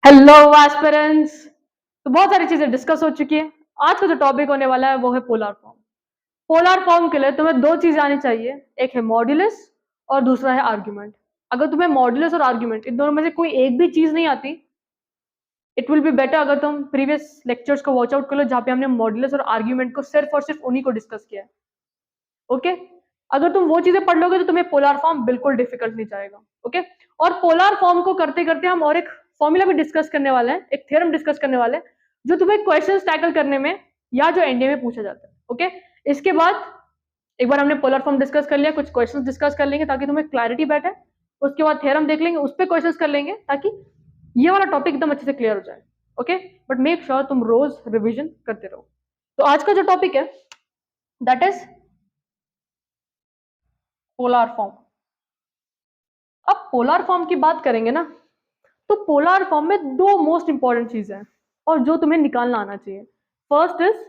Hello aspirants. तो बहुत सारी चीजें डिस्कस हो चुकी है। आज का जो टॉपिक होने वाला है वो है पोलर फॉर्म। पोलर फॉर्म के लिए तुम्हें दो चीजें आनी चाहिए, एक है मॉड्यूलस और दूसरा है आर्ग्यूमेंट। अगर तुम्हें मॉड्यूलस और आर्ग्यूमेंट इन दोनों में से कोई एक भी चीज नहीं आती, इट विल बी बेटर अगर तुम प्रीवियस लेक्चर्स को वॉच आउट कर लो जहाँ पे हमने मॉड्यूलस और आर्ग्यूमेंट को सिर्फ और सिर्फ उन्हीं को डिस्कस किया है। ओके, अगर तुम वो चीजें पढ़ लोगे तो तुम्हें पोलर फॉर्म बिल्कुल डिफिकल्ट नहीं जाएगा। ओके, और पोलर फॉर्म को करते करते हम और एक फॉर्मूला भी डिस्कस करने वाले हैं, एक थ्योरम डिस्कस करने वाले हैं जो तुम्हें क्वेश्चंस टैकल करने में या जो एनडीए में पूछा जाता है। ओके, इसके बाद एक बार हमने पोलर फॉर्म डिस्कस कर लिया, कुछ क्वेश्चंस डिस्कस कर लेंगे ताकि तुम्हें क्लैरिटी बैठे। उसके बाद थ्योरम देख लेंगे, उस पर क्वेश्चंस कर लेंगे ताकि ये वाला टॉपिक एकदम अच्छे से क्लियर हो जाए। ओके, बट मेक श्योर तुम रोज रिविजन करते रहो। तो आज का जो टॉपिक है दैट इज पोलर फॉर्म। अब पोलर फॉर्म की बात करेंगे ना, तो पोलर फॉर्म में दो मोस्ट इंपॉर्टेंट चीजें हैं और जो तुम्हें निकालना आना चाहिए। फर्स्ट इज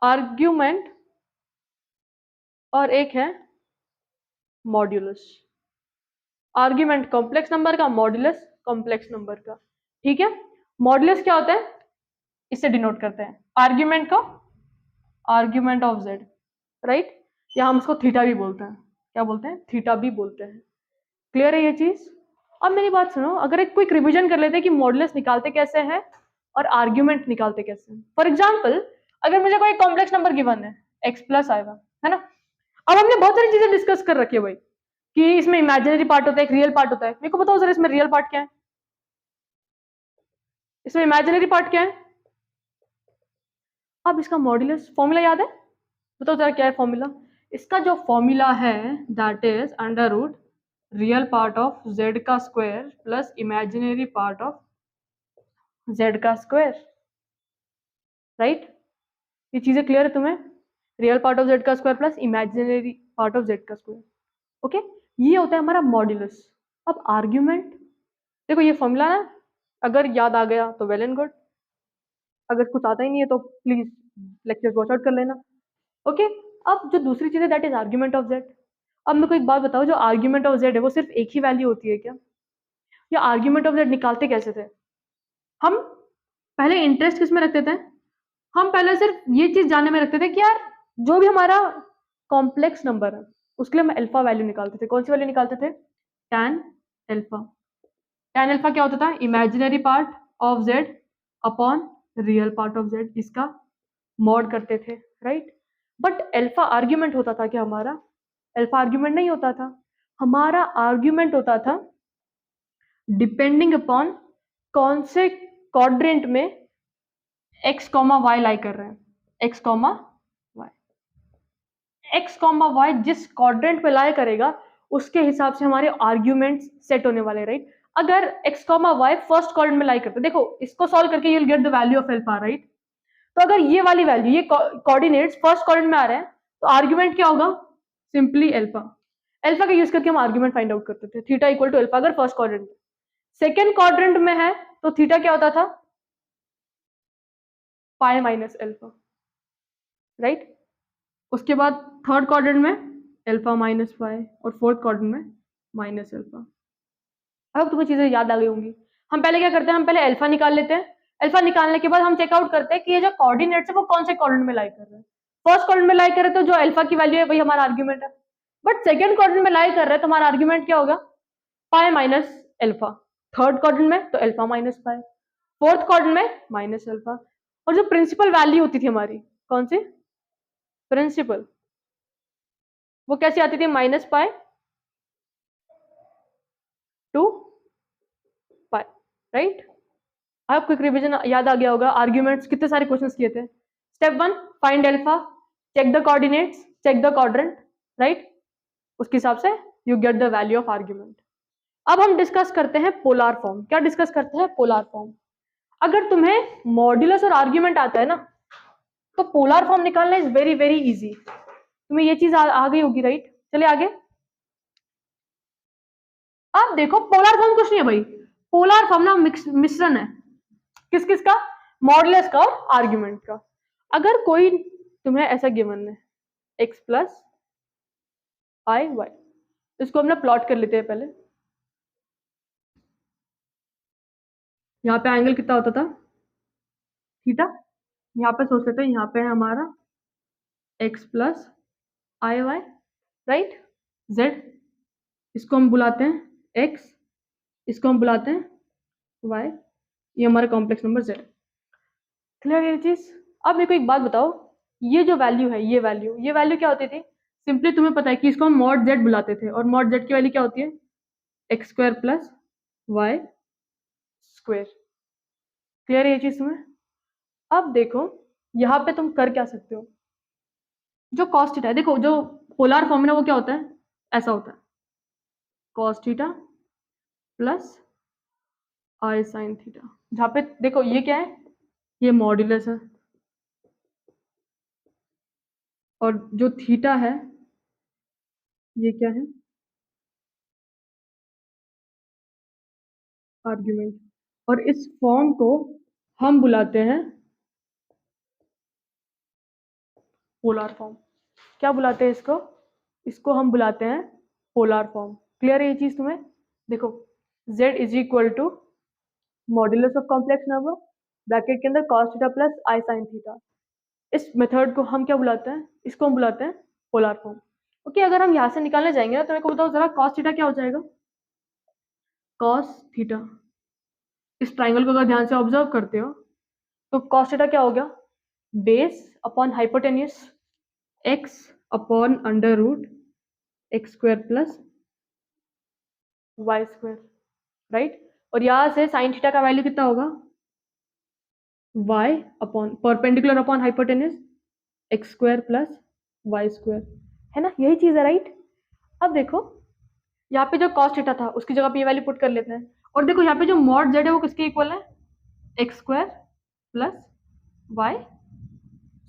आर्ग्यूमेंट और एक है मॉड्यूलस। आर्ग्यूमेंट कॉम्प्लेक्स नंबर का, मॉड्यूलस कॉम्प्लेक्स नंबर का। ठीक है, मॉड्यूलस क्या होता है, इससे डिनोट करते हैं आर्ग्यूमेंट को, आर्ग्यूमेंट ऑफ जेड, राइट। या हम उसको थीटा भी बोलते हैं, क्या बोलते हैं, थीटा भी बोलते हैं। क्लियर है ये चीज। अब मेरी बात सुनो, अगर एक क्विक रिवीजन कर लेते हैं कि मॉडुलस निकालते कैसे हैं और आर्ग्यूमेंट निकालते कैसे हैं। फॉर एग्जांपल, अगर मुझे कोई कॉम्प्लेक्स नंबर गिवन है x प्लस आएगा, है ना। अब हमने बहुत सारी चीजें डिस्कस कर रखी है भाई कि इसमें इमेजिनरी पार्ट होता है, एक रियल पार्ट होता है। मेरे को बताओ जरा इसमें रियल पार्ट क्या है, इसमें इमेजिनरी पार्ट क्या है। अब इसका मॉड्यूलस फॉर्मूला याद है, बताओ जरा क्या है फॉर्मूला। इसका जो फॉर्मूला है that is under root real part of z का square plus imaginary part of z का स्क्वायर, राइट। ये चीजें क्लियर है तुम्हें, रियल पार्ट ऑफ z का square plus imaginary part of z का स्क्वायर। ओके, ये होता है हमारा मॉड्यूलस। अब आर्ग्यूमेंट, देखो ये फॉर्मूला है, अगर याद आ गया तो वेल एंड गुड, अगर कुछ आता ही नहीं है तो प्लीज लेक्चर वॉच आउट कर लेना। ओके, अब जो दूसरी चीज है that is argument of Z. अब मेरे को एक बात बताओ, जो आर्ग्यूमेंट ऑफ जेड है वो सिर्फ एक ही वैल्यू होती है क्या, या आर्ग्यूमेंट ऑफ जेड निकालते कैसे थे हम। पहले इंटरेस्ट किस में रखते थे, हम पहले सिर्फ ये चीज जानने में रखते थे कि यार जो भी हमारा कॉम्प्लेक्स नंबर है उसके लिए हम अल्फा वैल्यू निकालते थे। कौन सी वैल्यू निकालते थे, टैन अल्फा। टैन अल्फा क्या होता था, imaginary part of Z upon real part of Z, इसका मॉड करते थे, राइट। बट अल्फा आर्ग्यूमेंट होता था क्या हमारा, अल्फा आर्ग्यूमेंट नहीं होता था। हमारा आर्ग्यूमेंट होता था डिपेंडिंग अपॉन कौन से क्वाड्रेंट में एक्स कॉमा वाई लाई कर रहे हैं, x comma y, x comma y जिस क्वाड्रेंट पे लाई करेगा उसके हिसाब से हमारे आर्ग्यूमेंट सेट होने वाले, राइट। अगर x comma y first quadrant में लाई करते, देखो इसको सॉल्व करके you will get the value of alpha, right. तो अगर ये वाली वैल्यू, ये कोऑर्डिनेट्स फर्स्ट क्वाड्रेंट में आ रहे हैं तो आर्ग्यूमेंट क्या होगा, सिंपली अल्फा। अल्फा का यूज करके हम आर्ग्यूमेंट फाइंड आउट करते थे, थीटा इक्वल टू अल्फा अगर फर्स्ट क्वाड्रेंट। सेकेंड क्वाड्रेंट में है तो थीटा क्या होता था, पाई माइनस अल्फा, राइट। उसके बाद थर्ड क्वाड्रेंट में अल्फा माइनस पाई और फोर्थ क्वाड्रेंट में माइनस अल्फा। अब तुम्हें चीजें याद आ गई होंगी। हम पहले क्या करते हैं, हम पहले अल्फा निकाल लेते हैं। अल्फा निकालने के बाद हम चेकआउट करते हैं कि ये जो कोऑर्डिनेट्स है वो कौन से क्वाड्रेंट में लाई कर रहे हैं। फर्स्ट क्वाड्रेंट में लाई कर रहे हैं तो जो अल्फा की वैल्यू है वही हमारा आर्ग्यूमेंट है। बट सेकंड क्वाड्रेंट में लाई कर रहे हैं तो हमारा आर्ग्यूमेंट क्या होगा, pi minus alpha. Third quadrant में तो अल्फा माइनस पाई, फोर्थ क्वाड्रेंट में माइनस अल्फा। और जो प्रिंसिपल वैल्यू होती थी हमारी, कौन सी प्रिंसिपल, वो कैसी आती थी, minus pi to pi, right. आप क्विक रिवीजन याद आ गया होगा, आर्ग्यूमेंट्स कितने सारे क्वेश्चंस किए थे। Step one, find alpha, check the coordinates, check the quadrant, right. उसके हिसाब से you get the value of argument. अब हम डिस्कस करते हैं पोलर फॉर्म। क्या डिस्कस करते हैं, पोलर फॉर्म। अगर तुम्हें मॉड्यूलस और आर्ग्यूमेंट आता है ना तो पोलर फॉर्म निकालना इज वेरी वेरी इजी। तुम्हें ये चीज आ गई होगी, राइट। चलिए आगे। अब देखो पोलर फॉर्म कुछ नहीं है भाई, पोलर फॉर्म ना मिश्रण है, किस किस का, मॉडुलस का और आर्ग्यूमेंट का। अगर कोई तुम्हें ऐसा गिवन है x प्लस आई वाई, इसको हमने प्लॉट कर लेते हैं पहले। यहाँ पे एंगल कितना होता था, थीटा। यहाँ पे सोच लेते हैं, यहाँ पे है हमारा x plus i Y, right, z, इसको हम बुलाते हैं x, इसको हम बुलाते हैं y, ये हमारा कॉम्प्लेक्स नंबर z। क्लियर ये चीज। अब मेरे को एक बात बताओ, ये जो वैल्यू है, ये वैल्यू क्या होती थी? सिंपली तुम्हें पता है कि इसको हम मॉड z बुलाते थे, और मॉड z की वैल्यू क्या होती है? X square plus y square. Clear है ये चीज तुम्हें? अब देखो यहाँ पे तुम कर क्या सकते हो, जो कॉस थीटा है, देखो जो पोलर फॉर्म है ना, वो क्या होता है, ऐसा होता है, cos theta plus i sine theta. जहाँ पे देखो ये क्या है, ये मॉड्यूलस है, और जो थीटा है ये क्या है, आर्ग्यूमेंट। और इस फॉर्म को हम बुलाते हैं पोलर फॉर्म। क्या बुलाते हैं इसको? इसको हम बुलाते हैं पोलर फॉर्म। क्लियर है ये चीज तुम्हें? देखो z is equal to modulus of complex number, bracket के अंदर cos theta plus i sine theta. इस मेथड को हम क्या बुलाते हैं? इसको हम बुलाते हैं पोलर फॉर्म। ओके, अगर हम यहाँ से निकालने जाएंगे ना, तो मेरे को बताओ जरा, cos थीटा क्या हो जाएगा? cos थीटा, इस ट्राइंगल को अगर ध्यान से ऑब्जर्व करते हो तो cos थीटा क्या हो गया? Base upon hypotenuse x upon under root x square plus y square, right. और यहाँ से साइन थीटा का वैल्यू कितना होगा? y upon perpendicular upon hypotenuse x square plus y square, है ना, यही चीज है, राइट। अब देखो यहाँ पे जो cos थीटा था उसकी जगह पे ये वैल्यू पुट कर लेते हैं, और देखो यहाँ पे जो मॉड z है वो किसके इक्वल है? X square plus y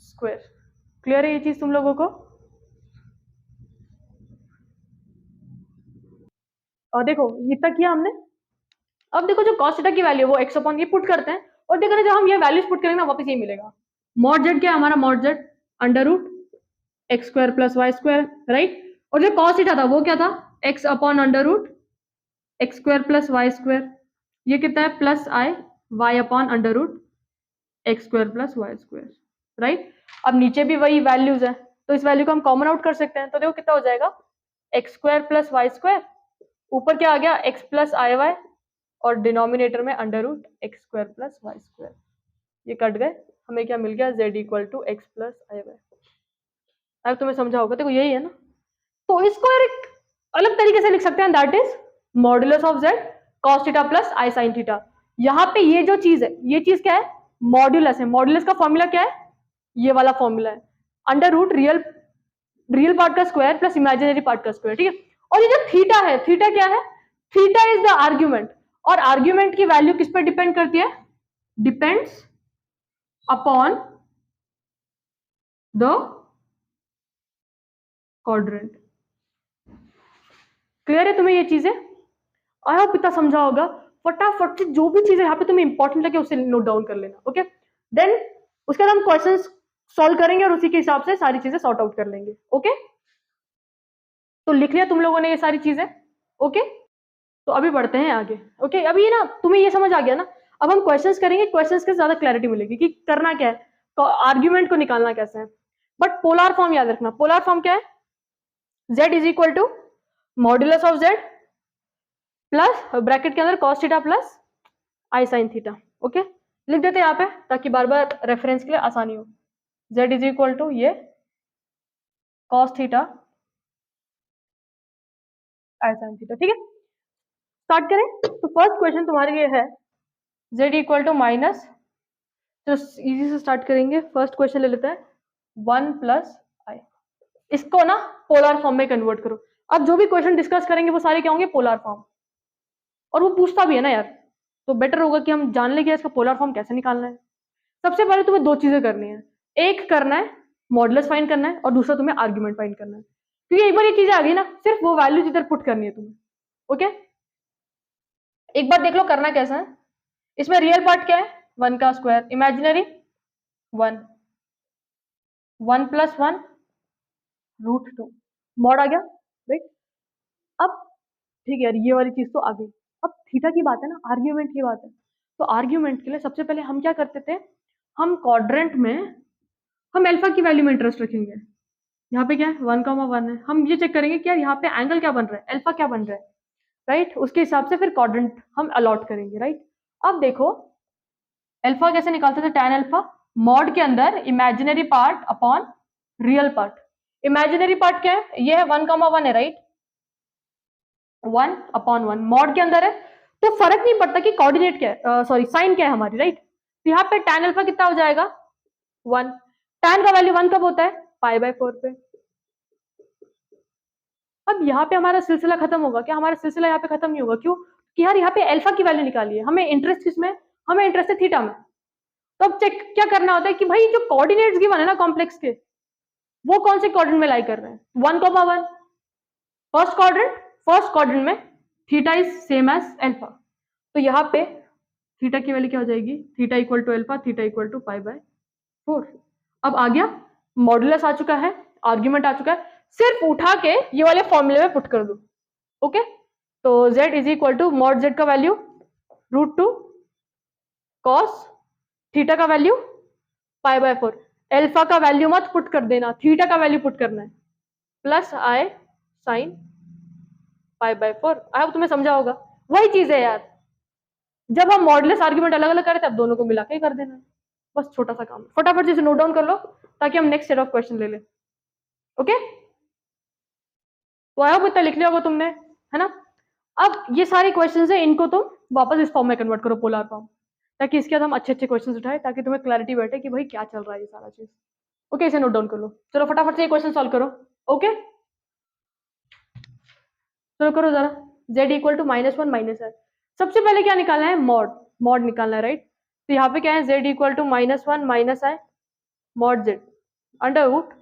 square. Clear है ये चीज तुम लोगों को? और देखो इतना किया हमने। अब देखो जो cos थीटा की वैल्यू है वो x अपॉन ये पुट करते हैं, और देखो ना जब हम ये वैल्यूज पुट करेंगे ना, वापस ये मिलेगा। मॉड z क्या है हमारा? Mod z under root x square plus y square, right. और जो cos थीटा था वो क्या था? x upon under root x square plus y square. ये कितना है? Plus i y upon under root x square plus y square, right. अब नीचे भी वही वैल्यूज है, तो इस वैल्यू को हम कॉमन आउट कर सकते हैं, तो देखो कितना हो जाएगा? X square plus y square, ऊपर क्या आ गया? एक्स प्लस आई वाई, और डिनोमिनेटर में under root x square plus y square. ये कट गए, हमें क्या मिल गया? z equal to x plus i y. अब तुम्हें समझा होगा, देखो यही है ना। तो इसको एक अलग तरीके से लिख सकते हैं, that is modulus of z cos theta plus i sine theta. यहाँ पे ये जो चीज है, ये चीज क्या है? मॉड्यूलस है। मॉड्यूलस का फॉर्मूला क्या है? ये वाला फॉर्मूला है, under root real real part का स्क्वायर प्लस इमेजिनरी पार्ट का स्क्वायर, ठीक है। और ये जो थीटा है, थीटा क्या है? थीटा इज द आर्ग्यूमेंट, और आर्ग्यूमेंट की वैल्यू किस पर डिपेंड करती है? Depends upon the quadrant. Clear है तुम्हें ये चीजें? आई होप इतना समझा होगा। फटाफट से जो भी चीजें यहाँ पे तुम्हें इंपॉर्टेंट लगे उससे नोट डाउन कर लेना, ओके। देन उसके बाद हम क्वेश्चंस सॉल्व करेंगे और उसी के हिसाब से सारी चीजें सॉर्ट आउट कर लेंगे, ओके। तो लिख लिया तुम लोगों ने ये सारी चीजें? ओके, तो अभी बढ़ते हैं आगे। ओके, अभी ना तुम्हें ये समझ आ गया ना। अब हम क्वेश्चंस करेंगे, क्वेश्चंस के ज्यादा क्लैरिटी मिलेगी कि करना क्या है, तो आर्ग्यूमेंट को निकालना कैसे है। बट पोलर फॉर्म याद रखना। पोलर फॉर्म क्या है? z is equal to modulus of z plus bracket के अंदर cos theta plus i sine theta. Okay, लिख देते हैं यहाँ पे ताकि बार बार रेफरेंस के लिए आसानी हो। z इज इक्वल टू ये cos theta i sine theta, ठीक है। स्टार्ट करें, तो फर्स्ट क्वेश्चन तुम्हारे लिए है z इक्वल टू माइनस, तो इजी से स्टार्ट करेंगे। फर्स्ट क्वेश्चन ले लेते हैं, 1 प्लस आई। इसको ना पोलर फॉर्म में कन्वर्ट करो। अब जो भी क्वेश्चन डिस्कस करेंगे वो सारे क्या होंगे? Polar form. और वो पूछता भी है ना यार, तो बेटर होगा कि हम जान लें कि इसका पोलर फॉर्म कैसे निकालना है। सबसे पहले तुम्हें दो चीजें करनी है, एक करना है मॉडुलस फाइंड करना है, और दूसरा तुम्हें आर्ग्यूमेंट फाइंड करना है। क्योंकि एक बार ये चीजें आ गई ना, सिर्फ वो वैल्यूज इधर पुट करनी है तुम्हें, ओके। एक बार देख लो करना कैसा है। इसमें रियल पार्ट क्या है? 1 का square, imaginary 1, 1 plus 1 root 2, mod आ गया, राइट। अब ठीक है यार, ये वाली चीज तो आ गई। अब थीटा की बात है ना, आर्ग्यूमेंट की बात है, तो आर्ग्यूमेंट के लिए सबसे पहले हम क्या करते थे, हम क्वाड्रेंट में हम अल्फा की वैल्यू में इंटरेस्ट रखेंगे। यहाँ पे क्या है 1,1 है, हम ये चेक करेंगे कि यार यहाँ पे एंगल क्या बन रहा है, अल्फा क्या बन रहा है, राइट। उसके हिसाब से फिर क्वाड्रेंट हम अलॉट करेंगे, राइट। अब देखो अल्फा कैसे निकालते थे, tan अल्फा मॉड के अंदर imaginary part upon real part. Imaginary part क्या है, ये है 1,1 है, राइट, 1/1 मॉड के अंदर है, तो फर्क नहीं पड़ता कि कोऑर्डिनेट क्या है, सॉरी साइन क्या है हमारी, राइट। तो यहाँ पे tan अल्फा कितना हो जाएगा 1, tan का वैल्यू 1 कब होता है π/4 पे। अब यहाँ पे हमारा सिलसिला खत्म होगा क्या, हमारा सिलसिला यहाँ पे खत्म नहीं होगा, क्यों कि यार यहाँ पे अल्फा की वैल्यू निकाली है, हमें इंटरेस्ट किसमें, हमें इंटरेस्ट है थीटा में। तो अब चेक क्या करना होता है कि भाई जो कोऑर्डिनेट्स गिवन है ना कॉम्प्लेक्स के, वो कौन से क्वाड्रेंट में लाई कर रहे हैं, 1,1 फर्स्ट क्वाड्रेंट में theta is same as alpha. तो यहाँ पे थीटा की वैल्यू क्या हो जाएगी, theta equal to alpha, theta equal to π/4। अब आ गया मॉडुलस आ चुका है, आर्ग्यूमेंट आ चुका है, सिर्फ उठा के ये वाले फॉर्मूले में पुट कर दो। ओके, तो z is equal to mod z का वैल्यू √2 कॉस थीटा का वैल्यू π/4। अल्फा का वैल्यू मत पुट कर देना, थीटा का वैल्यू पुट करना है, plus i sine π/4। I hope तुम्हें समझा होगा, वही चीज है यार, जब हम मॉडुलस आर्ग्यूमेंट अलग अलग करें तब दोनों को मिला के कर देना, बस छोटा सा काम। फटाफट से नोट डाउन कर लो ताकि हम नेक्स्ट सेट ऑफ क्वेश्चन ले लें। ओके, तो आई होप इतना लिख लिया होगा तुमने, है ना। अब ये सारे क्वेश्चंस है, इनको तुम वापस इस फॉर्म में कन्वर्ट करो, पोलर फॉर्म, ताकि इसके बाद हम अच्छे अच्छे क्वेश्चंस उठाए, ताकि तुम्हें क्लैरिटी बैठे कि भाई क्या चल रहा है ये सारा चीज। ओके, इसे नोट डाउन कर लो, चलो फटाफट से ये क्वेश्चन सॉल्व करो। ओके, चलो करो जरा। z इक्वल टू -1 माइनस है, सबसे पहले क्या निकालना है, मॉड निकालना है, राइट। तो यहाँ पे क्या है, z इक्वल टू -1 माइनस है मॉड z अंडर रूट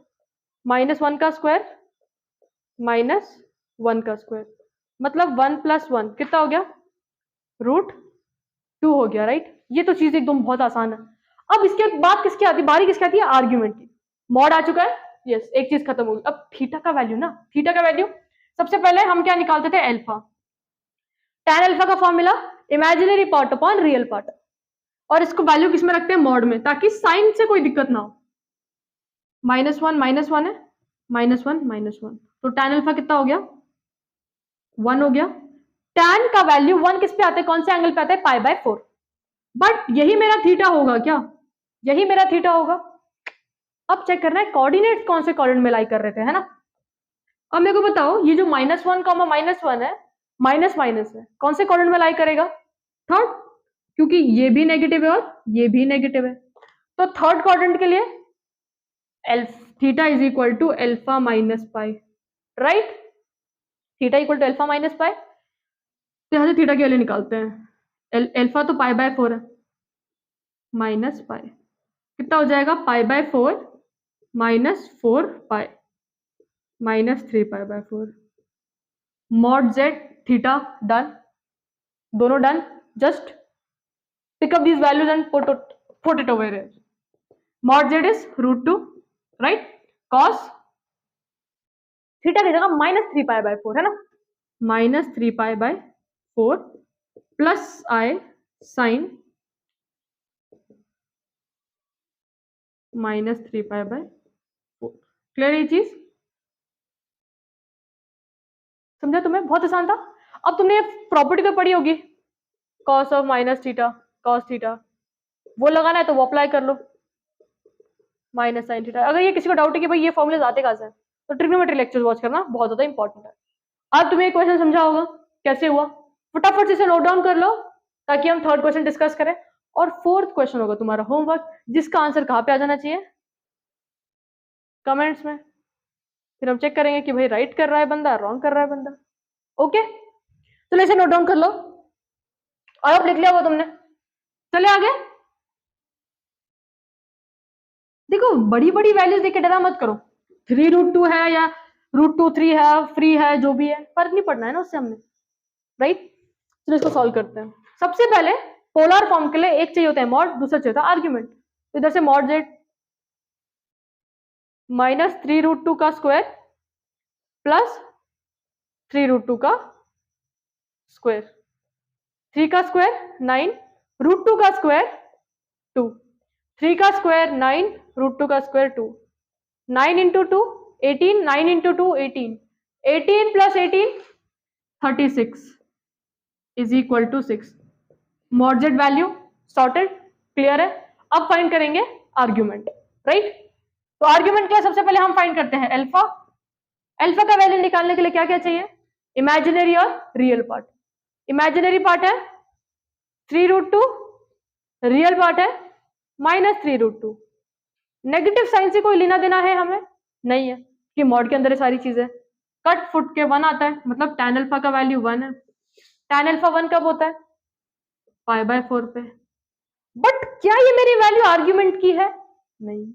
-1 का स्क्वायर -1 का स्क्वायर, मतलब 1 + 1 कितना हो गया, √2 हो गया, राइट। ये तो चीज एकदम बहुत आसान है। अब इसके बाद किसकी आती है बारी, किसकी आती है, आर्ग्यूमेंट की। मॉड आ चुका है, यस, एक चीज खत्म होगी। अब थीटा का वैल्यू ना, थीटा का वैल्यू सबसे पहले हम क्या निकालते थे, अल्फा। tan अल्फा का formula imaginary part upon real part, और इसको वैल्यू किस में रखते हैं, मॉड में, ताकि साइन से कोई दिक्कत ना हो। -1 है, -1 तो tan अल्फा कितना हो गया 1 हो गया। tan का वैल्यू 1 किस पे आता है, कौन से एंगल पे आता है, π/4। बट यही मेरा थीटा होगा क्या, यही मेरा थीटा होगा। अब चेक करना है कोऑर्डिनेट्स कौन से कोऑर्डिनेट में लाई कर रहे थे, है ना। अब मेरे को बताओ ये जो -1, -1 है, माइनस माइनस है, कौन से कोऑर्डिनेट में लाई करेगा, थर्ड, क्योंकि ये भी नेगेटिव है और ये भी नेगेटिव है। तो थर्ड क्वाड्रेंट के लिए theta is equal to alpha minus pi, right, theta equal to alpha minus pi. तो यहां से थीटा की वैल्यू निकालते हैं, अल्फा तो π/4 है, माइनस पाई कितना हो जाएगा, π/4 -4 पाई -3 π/4। मॉड z थीटा डन, दोनों done, just pick up these values and put it over here. Mod z is √2, right, cos theta की जगह -3 π/4 है ना, -3 π/4 प्लस i साइन -3 π/4। क्लियर ये चीज, समझा तुम्हें, बहुत आसान था। अब तुमने प्रॉपर्टी तो पढ़ी होगी, cos of minus theta cos theta, वो लगाना है तो वो अप्लाई कर लो, माइनस साइन थीटा। अगर ये किसी को डाउट है कि भाई ये फॉर्मूले आते कहां से, तो ट्रिग्नोमेट्री लेक्चर वॉच करना, बहुत ज्यादा इंपॉर्टेंट है। अब तुम्हें ये क्वेश्चन समझा होगा कैसे हुआ, फटाफट से इसे नोट डाउन कर लो ताकि हम थर्ड क्वेश्चन डिस्कस करें। और फोर्थ क्वेश्चन होगा तुम्हारा होमवर्क, जिसका आंसर कहाँ पे आ जाना चाहिए, कमेंट्स में। फिर हम चेक करेंगे कि भाई राइट कर रहा है बंदा, रॉन्ग कर रहा है बंदा। ओके, चलो इसे नोट डाउन कर लो, और अब लिख लिया हुआ तुमने, चले आगे। देखो बड़ी बड़ी वैल्यूज देख के डरा मत करो, 3√2 है या √2 3 है, फ्री है, जो भी है फर्क नहीं पड़ना है ना उससे हमने, राइट। चलो इसको सॉल्व करते हैं। सबसे पहले पोलर फॉर्म के लिए एक चाहिए होता है मॉड, दूसरा चाहिए होता है आर्ग्यूमेंट। तो इधर से मॉड z -3√2 का स्क्वायर प्लस 3√2 का स्क्वायर, 3 का स्क्वायर 9 √2 का स्क्वायर 2, 3 का स्क्वायर 9, √2 का square 2, 9 into 2 18, 9 into 2 18, 18 plus 18 36 is equal to 6। Mod z value sorted, clear है। अब फाइंड करेंगे आर्ग्यूमेंट, राइट। तो आर्ग्यूमेंट के लिए सबसे पहले हम फाइंड करते हैं अल्फा। अल्फा का वैल्यू निकालने के लिए क्या क्या चाहिए, इमेजिनरी और रियल पार्ट। इमेजिनरी पार्ट है 3√2, रियल पार्ट है -3√2। नेगेटिव साइन से कोई लेना देना है हमें नहीं है कि मॉड के अंदर है सारी चीजें। कट फुट के 1 आता है, मतलब tan अल्फा का वैल्यू 1 है। tan अल्फा 1 कब होता है, π/4 पे। बट क्या ये मेरी वैल्यू आर्ग्यूमेंट की है, नहीं।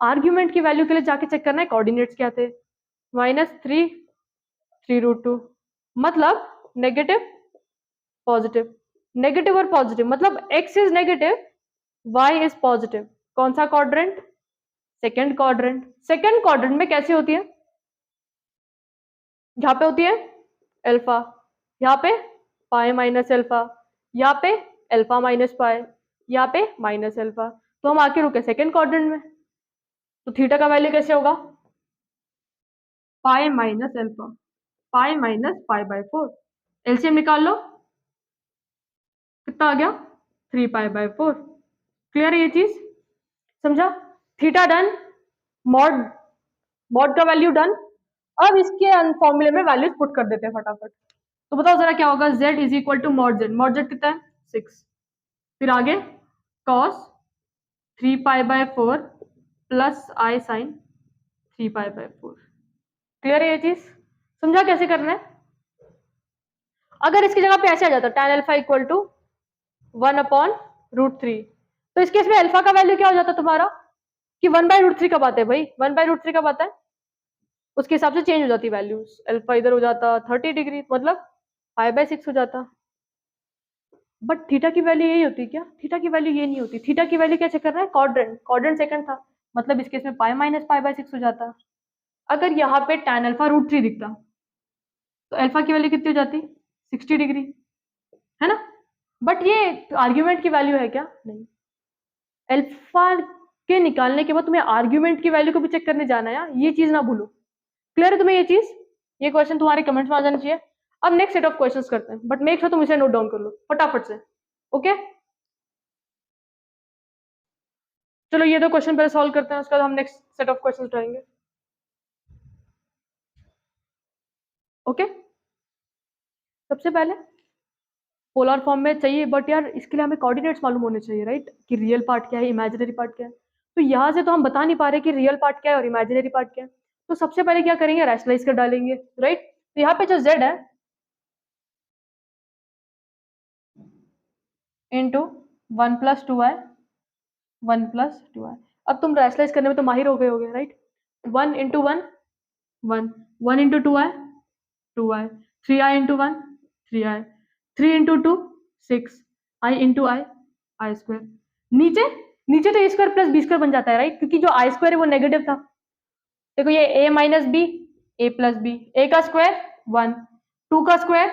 आर्ग्यूमेंट की वैल्यू के लिए जाके चेक करना है कोऑर्डिनेट्स क्या थे, -3 3√2, मतलब नेगेटिव पॉजिटिव, नेगेटिव और पॉजिटिव, मतलब x is negative, y is positive. कौन सा quadrant, second quadrant. Second quadrant में कैसे होती है, यहाँ पे होती है अल्फा, यहाँ पे पाई माइनस अल्फा, यहाँ पे अल्फा माइनस पाई, यहाँ पे माइनस अल्फा। तो हम आके रुके सेकेंड क्वाड्रेंट में। तो थीटा का वैल्यू कैसे होगा, pi minus alpha, pi minus π/4। LCM निकाल लो, कितना आ गया 3π/4। क्लियर है ये चीज, समझा। थीटा डन, मॉड मॉड का वैल्यू डन। अब इसके फॉर्मूले में वैल्यूज पुट कर देते हैं फटाफट। तो बताओ जरा क्या होगा, z is equal to mod z. Mod z कितना है 6, फिर आगे cos 3π/4 plus i sine 3π/4। Clear है ये चीज, समझा कैसे करना है। अगर इसकी जगह पे ऐसे आ जाता tan अल्फा इक्वल टू 1/√3, तो इस केस में अल्फा का वैल्यू क्या हो जाता तुम्हारा कि 1/√3 कब आता है भाई, 1/√3 कब आता है, उसके हिसाब से चेंज हो जाती वैल्यूज। अल्फा इधर हो जाता 30 डिग्री, मतलब π/6 हो जाता। बट थीटा की वैल्यू यही होती है क्या, थीटा की वैल्यू ये नहीं होती। थीटा की वैल्यू क्या चेक कर रहा है, क्वाड्रेंट, क्वाड्रेंट सेकंड था, मतलब इस केस में पाई माइनस π/6 हो जाता। अगर यहाँ पे tan अल्फा √3 दिखता तो अल्फा की वैल्यू कितनी हो जाती 60 डिग्री, है ना। बट ये आर्ग्यूमेंट की वैल्यू है क्या, नहीं। अल्फा के निकालने के बाद तुम्हें आर्ग्यूमेंट की वैल्यू को भी चेक करने जाना है यार, ये चीज ना भूलो। क्लियर है तुम्हें ये चीज, ये क्वेश्चन तुम्हारे कमेंट्स में आ जाना चाहिए। अब नेक्स्ट सेट ऑफ क्वेश्चंस करते हैं, बट मेक श्योर तुम इसे नोट डाउन कर लो फटाफट से, ओके। चलो ये दो क्वेश्चन पहले सॉल्व करते हैं, उसके बाद हम नेक्स्ट सेट ऑफ क्वेश्चंस उठाएंगे, ओके। सबसे पहले पोलर फॉर्म में चाहिए, बट यार इसके लिए हमें कोऑर्डिनेट्स मालूम होने चाहिए, राइट, कि रियल पार्ट क्या है, इमेजिनरी पार्ट क्या है। तो यहाँ से तो हम बता नहीं पा रहे कि रियल पार्ट क्या है और इमेजिनरी पार्ट क्या है। तो सबसे पहले क्या करेंगे, रैशनलाइज कर डालेंगे, राइट। तो यहाँ पे जो z है इंटू 1 + 2i, 1 + 2i। अब तुम रैशनलाइज करने में तो माहिर हो गए होगे, right. 1 × 1 1, 1 × 2i 2i, 3i × 1 3i, 3 × 2 6, i × i i square. नीचे नीचे तो a square plus b square बन जाता है, राइट, क्योंकि जो i स्क्वायर है वो नेगेटिव था। देखो ये a minus b, a plus b, a का स्क्वायर 1, 2 का स्क्वायर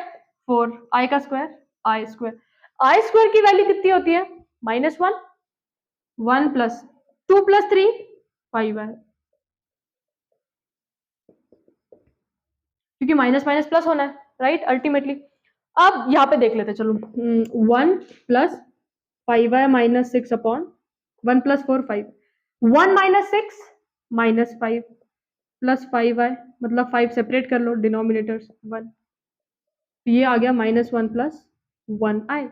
4, i का square i square. i square की वैल्यू कितनी होती है -1, 1 + 2 + 3 5i, क्योंकि माइनस माइनस प्लस होना है, राइट, अल्टीमेटली। अब यहाँ पे देख लेते हैं, चलो 1 + 5i - 6 अपॉन 1 + 4 5, 1 - 6 -5 प्लस 5i, मतलब 5 सेपरेट कर लो डिनोमिनेटर्स 1, ये आ गया -1 + 1i।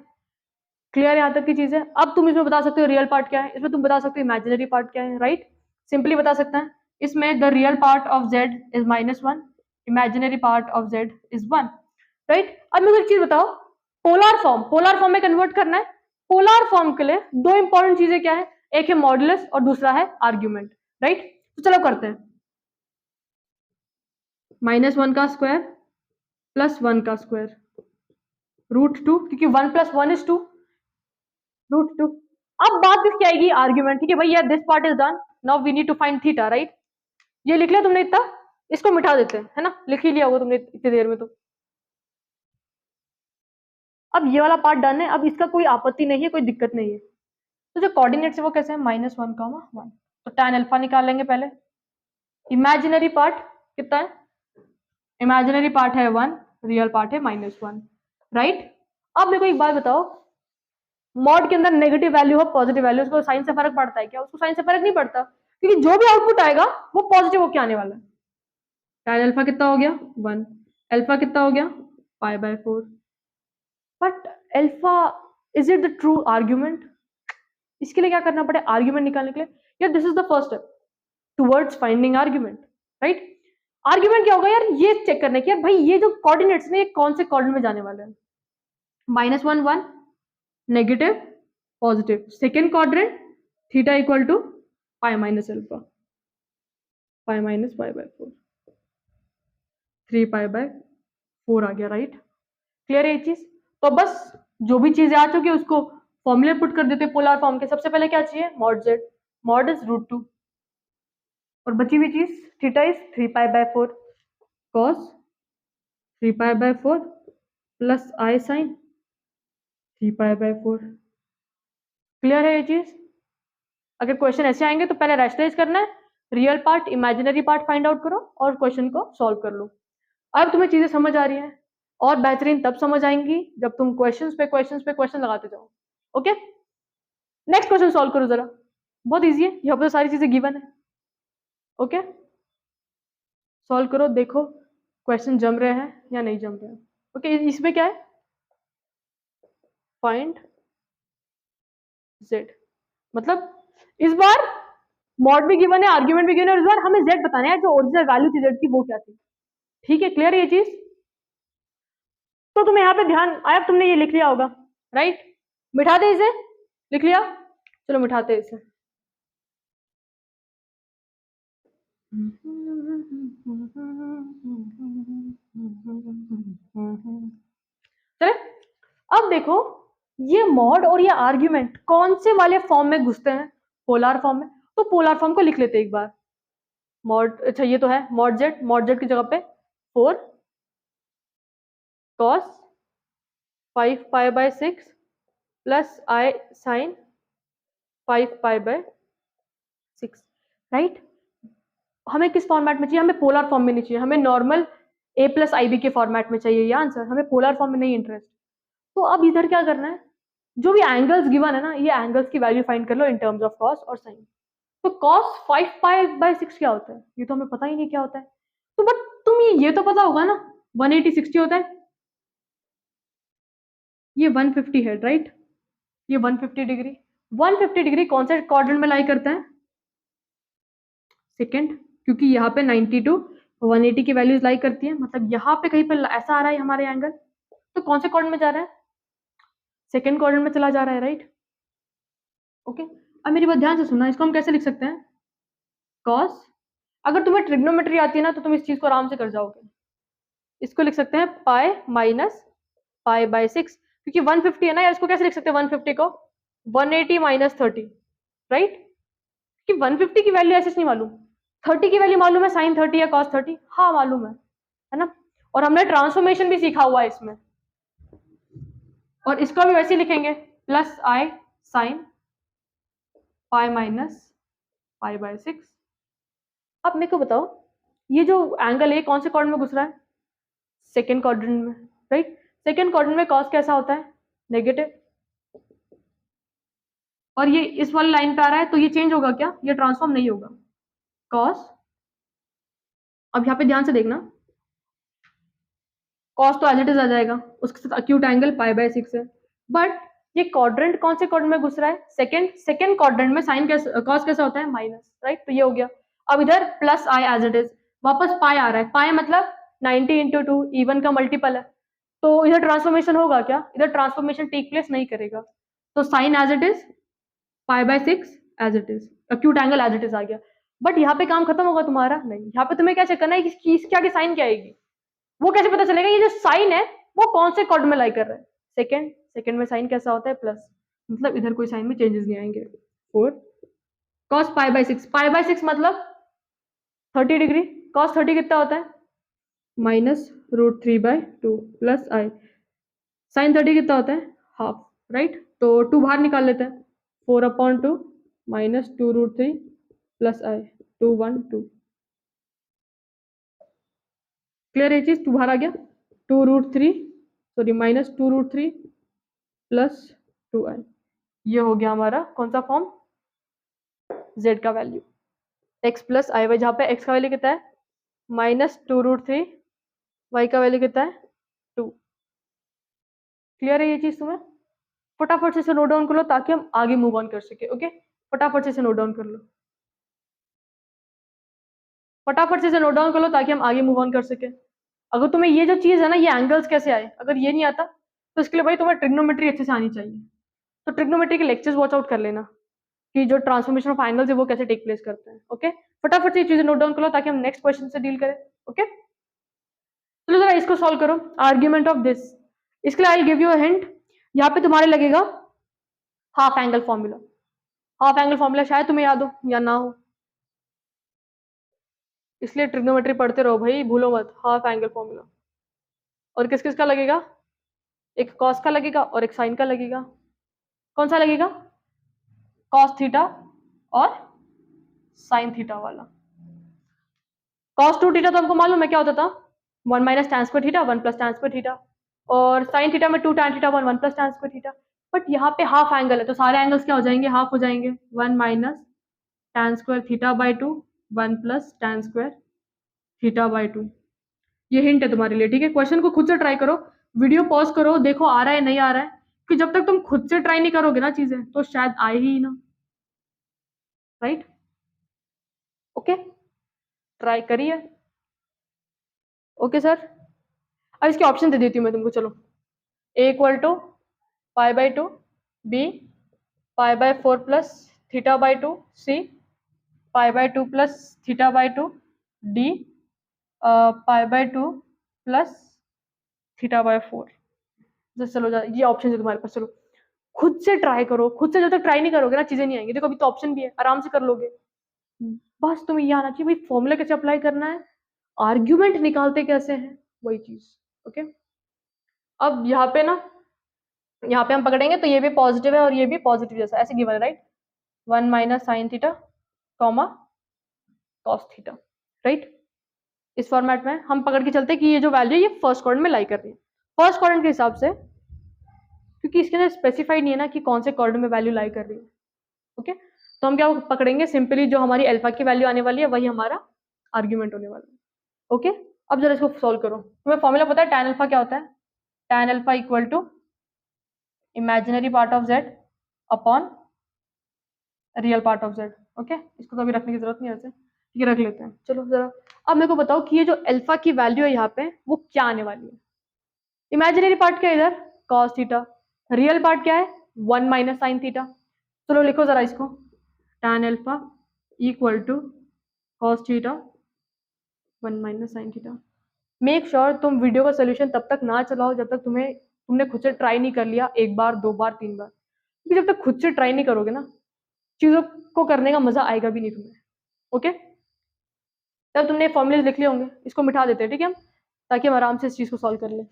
क्लियर यहाँ तक की चीज है। अब तुम इसमें बता सकते हो रियल पार्ट क्या है, इसमें तुम बता सकते हो इमेजिनरी पार्ट क्या है, राइट, सिंपली बता सकते हैं। इसमें the real part of z is -1, imaginary part of z is 1, right. अब मुझे एक चीज बताओ, पोलर फॉर्म में कन्वर्ट करना है। पोलर फॉर्म के लिए दो इंपॉर्टेंट चीजें क्या है, एक है मॉडुलस और दूसरा है आर्ग्यूमेंट, राइट। तो चलो करते हैं, -1 का स्क्वायर प्लस 1 का स्क्वायर √2, क्योंकि 1 + 1 = 2, √2। अब बात किसकी आएगी, आर्ग्यूमेंट, ठीक है भाई, यार this part is done, now we need to find theta, right. ये लिख लिया तुमने इतना, इसको मिटा देते हैं, है ना, लिख ही लिया होगा तुमने इतनी देर में तो। अब ये वाला पार्ट डन है, अब इसका कोई आपत्ति नहीं है, कोई दिक्कत नहीं है। तो जो कोऑर्डिनेट्स है वो कैसे है, -1, 1। तो tan अल्फा निकाल लेंगे पहले। इमेजिनरी पार्ट कितना है, इमेजिनरी पार्ट है 1, रियल पार्ट है -1, राइट। अब मेरे को एक बात बताओ, मॉड के अंदर नेगेटिव वैल्यू हो पॉजिटिव वैल्यू, उसको साइन से फर्क पड़ता है क्या? उसको साइन से फर्क नहीं पड़ता, क्योंकि जो भी आउटपुट आएगा वो पॉजिटिव होके आने वाला है। tan अल्फा कितना हो गया 1, अल्फा कितना हो गया π/4। But alpha is it the true argument? इसके लिए क्या करना पड़े आर्ग्यूमेंट निकालने के लिए? यार this is the first step towards finding argument, right. Argument क्या होगा यार, ये चेक करने की, यार भाई ये जो कोऑर्डिनेट्स ने कौन से कोऑर्डिनेट में जाने वाले हैं। -1, 1, negative positive, second quadrant theta equal to pi minus alpha, pi minus π/4, 3π/4 आ गया, राइट। क्लियर है ये चीज? तो बस जो भी चीजें आ चुकी है उसको फॉर्मूले पुट कर देते पोलर फॉर्म के। सबसे पहले क्या चाहिए, मॉड z, मॉड इज √2, और बची हुई चीज theta is 3π/4 cos 3π/4 plus i sin 3π/4। Clear है ये चीज? अगर क्वेश्चन ऐसे आएंगे तो पहले रैशनलाइज करना है, real part imaginary part find out करो और क्वेश्चन को सॉल्व कर लो। अब तुम्हें चीजें समझ आ रही हैं, और बेहतरीन तब समझ आएंगी जब तुम क्वेश्चंस पे क्वेश्चन लगाते जाओ। ओके, नेक्स्ट क्वेश्चन सॉल्व करो जरा, बहुत इजी है, यहाँ पर तो सारी चीजें गिवन है। ओके, सॉल्व करो, देखो क्वेश्चन जम रहे हैं या नहीं जम रहे हैं। ओके, इसमें क्या है, फाइंड z, मतलब इस बार मॉड भी गिवन है, आर्ग्यूमेंट भी गिवन है, और इस बार हमें z बताना है, जो ओरिजिनल वैल्यू थी z की वो क्या थी। ठीक है, क्लियर है ये चीज? तो तुम्हें यहाँ पे ध्यान आया, तुमने ये लिख लिया होगा, राइट। मिटा दे इसे, लिख लिया, चलो मिटाते इसे। चले, अब देखो ये मॉड और ये आर्ग्यूमेंट कौन से वाले फॉर्म में घुसते हैं, पोलर फॉर्म में। तो पोलर फॉर्म को लिख लेते एक बार, मॉड, अच्छा ये तो है मॉड z की जगह पे 4 cos 5π/6 plus i sin 5π/6, right. हमें किस फॉर्मेट में चाहिए, हमें पोलर फॉर्म में नहीं चाहिए, हमें नॉर्मल a+ib के फॉर्मेट में चाहिए ये आंसर, हमें पोलर फॉर्म में नहीं इंटरेस्ट। तो अब इधर क्या करना है, जो भी एंगल्स गिवन है ना, ये एंगल्स की वैल्यू फाइंड कर लो इन टर्म्स ऑफ कॉस और साइन। तो cos 5π/6 क्या होता है, ये तो हमें पता ही नहीं क्या होता है। तो बट तुम ये तो पता होगा ना, 180 60 होता है, ये 150 है, राइट। ये 150 डिग्री, 150 डिग्री कौन से क्वाड्रेंट में लाई करता है, सेकंड, क्योंकि यहाँ पे 90 टू 180 की वैल्यूज लाई करती है, मतलब यहाँ पे कहीं पे ऐसा आ रहा है हमारे एंगल, तो कौन से क्वाड्रेंट में जा रहा है, सेकंड क्वाड्रेंट में चला जा रहा है, राइट। ओके, अब मेरी बात ध्यान से सुनना, इसको हम कैसे लिख सकते हैं, cos, अगर तुम्हें ट्रिग्नोमेट्री आती है ना तो तुम इस चीज को आराम से कर जाओगे। इसको लिख सकते हैं पाई माइनस π/6, क्योंकि 150 है ना यार, इसको कैसे लिख सकते हैं 150 को 180 - 30, राइट। कि 150 की वैल्यू ऐसे नहीं मालूम, 30 की वैल्यू मालूम है, sin 30 या cos 30, हाँ मालूम है ना। और हमने ट्रांसफॉर्मेशन भी सीखा हुआ है इसमें, और इसको भी वैसे लिखेंगे plus i sin pi minus π/6। अब मेरे को बताओ, ये जो एंगल है कौन से क्वाड्रेंट में घुस रहा है, सेकेंड क्वाड्रेंट में, राइट। सेकेंड क्वाड्रेंट में cos कैसा होता है, नेगेटिव, और ये इस वाली लाइन पे आ रहा है, तो ये चेंज होगा क्या, ये ट्रांसफॉर्म नहीं होगा, cos। अब यहाँ पे ध्यान से देखना, cos तो एज इट इज आ जाएगा, उसके साथ अक्यूट एंगल π/6 है, बट ये क्वाड्रेंट कौन से क्वाड्रेंट में घुस रहा है, सेकेंड क्वाड्रेंट में साइन कैसा, cos कैसा होता है, माइनस, राइट। तो ये हो गया। अब इधर plus i as it is, वापस पाई आ रहा है, पाई मतलब 90 × 2 इवन का मल्टीपल है, तो इधर ट्रांसफॉर्मेशन होगा क्या, इधर ट्रांसफॉर्मेशन टेक प्लेस नहीं करेगा, तो sine as it is π/6 as it is, acute angle as it is आ गया। बट यहाँ पे काम खत्म होगा तुम्हारा, नहीं, यहाँ पे तुम्हें क्या चेक करना है कि इसकी आगे साइन क्या आएगी, वो कैसे पता चलेगा, ये जो साइन है वो कौन से क्वाड्रेंट में लाई कर रहा है, सेकंड में साइन कैसा होता है, प्लस, मतलब इधर कोई साइन में चेंजेस नहीं आएंगे। 4 cos π/6 मतलब 30 डिग्री, cos 30 कितना होता है, -√3/2 प्लस i साइन 30 कितना होता है? Half, right? तो 2 बाहर निकाल लेते हैं, 4/2 माइनस 2√3 प्लस आई, 2 1 2। क्लियर है ये चीज? 2 बाहर आ गया, 2√3 सॉरी माइनस 2√3 प्लस 2i। ये हो गया हमारा कौन सा फॉर्म? z का value x plus i Y, जहाँ पे x का वैल्यू कितना है? माइनस 2√3, y का वैल्यू कितना है? 2। क्लियर है ये चीज तुम्हें? फटाफट से इसे नोट डाउन कर लो ताकि हम आगे मूव ऑन कर सके। ओके, फटाफट से इसे नोट डाउन कर लो, फटाफट से इसे नोट डाउन कर लो ताकि हम आगे मूव ऑन कर सके। अगर तुम्हें ये जो चीज है ना, ये एंगल्स कैसे आए, अगर ये नहीं आता तो इसके लिए भाई तुम्हें ट्रिग्नोमेट्री अच्छे से आनी चाहिए। तो ट्रिग्नोमेट्री के लेक्चर्स वॉच आउट कर लेना कि जो ट्रांसफॉर्मेशन ऑफ एंगल्स है वो कैसे टेक प्लेस करते हैं। ओके, फटाफट से ये चीजें नोट डाउन कर लो ताकि हम नेक्स्ट क्वेश्चन से डील करें। ओके, चलो जरा इसको सॉल्व करो, आर्ग्यूमेंट ऑफ दिस। इसके लिए I give you a hint, यहाँ पे तुम्हारे लगेगा half angle formula. Half angle formula शायद तुम्हें याद हो या ना हो, इसलिए ट्रिग्नोमेट्री पढ़ते रहो भाई, भूलो मत हाफ एंगल फॉर्मूला। और किस किस का लगेगा? एक कॉस का लगेगा और एक साइन का लगेगा। कौन सा लगेगा? कॉस थीटा और साइन थीटा वाला। कॉस 2 थीटा तो हमको मालूम है क्या होता था, 1 minus tan square theta, 1 plus tan square theta. और साइन थीटा में 2 tan theta 1 1 plus tan square theta. But यहाँ पे हाफ एंगल है तो सारे एंगल्स क्या हो जाएंगे? हाफ हो जाएंगे। 1 minus tan square theta by 2, 1 plus tan square theta by 2। ये हिंट है तुम्हारे लिए, ठीक है? क्वेश्चन को खुद से ट्राई करो, वीडियो पॉज करो, देखो आ रहा है नहीं आ रहा है, कि जब तक तुम खुद से ट्राई नहीं करोगे ना चीजें तो शायद आए ही ना, राइट? ओके, ट्राई करिए। ओके सर, अब इसके ऑप्शन दे देती हूँ मैं तुमको, चलो। a equal to pi by 2, b pi by 4 plus theta by 2, c pi by 2 plus theta by 2, d pi by 2 plus theta by 4। चलो ये ऑप्शन है तुम्हारे पास, चलो खुद से ट्राई करो। खुद से जब तक ट्राई नहीं करोगे ना चीजें नहीं आएंगी। देखो अभी तो ऑप्शन भी है, आराम से कर लोगे। बस तुम्हें ये आना चाहिए भाई फॉर्मूला कैसे अप्लाई करना है, आर्ग्यूमेंट निकालते कैसे हैं, वही चीज। ओके, अब यहाँ पे ना, यहाँ पे हम पकड़ेंगे तो ये भी पॉजिटिव है और ये भी पॉजिटिव जैसा ऐसे गिवन है, right? 1 minus sine theta comma cos theta, right? इस फॉर्मेट में हम पकड़ के चलते हैं कि ये जो वैल्यू है ये फर्स्ट क्वाड्रेंट में लाई कर रही है। फर्स्ट क्वाड्रेंट के हिसाब से, क्योंकि इसके अंदर स्पेसिफाइड नहीं है ना कि कौन से क्वाड्रेंट में वैल्यू लाई कर रही है। ओके, तो हम क्या पकड़ेंगे, सिंपली जो हमारी अल्फा की वैल्यू आने वाली है वही हमारा आर्ग्यूमेंट होने वाला है। ओके, अब जरा इसको सॉल्व करो। तुम्हें फॉर्मूला पता है tan अल्फा क्या होता है? tan alpha equal to imaginary part of z upon real part of z। Okay, इसको तो अभी रखने की जरूरत नहीं है वैसे, ठीक है रख लेते हैं। चलो जरा अब मेरे को बताओ कि ये जो अल्फा की वैल्यू है यहाँ पे वो क्या आने वाली है? इमेजिनरी पार्ट क्या है इधर? cos theta. रियल पार्ट क्या है? 1 माइनस साइन थीटा। चलो लिखो जरा इसको, tan alpha equal to cos theta 1 minus sine theta. Make sure तुम वीडियो का सोल्यूशन तब तक ना चलाओ जब तक तुमने खुद से ट्राई नहीं कर लिया, एक बार 2 बार 3 बार। क्योंकि जब तक खुद से ट्राई नहीं करोगे ना चीजों को करने का मजा आएगा भी नहीं तुम्हें। ओके, तब तुमने फॉर्मूले लिख लिए होंगे, इसको मिटा देते हैं, ठीक है हम, ताकि हम आराम से इस चीज को सॉल्व कर लें।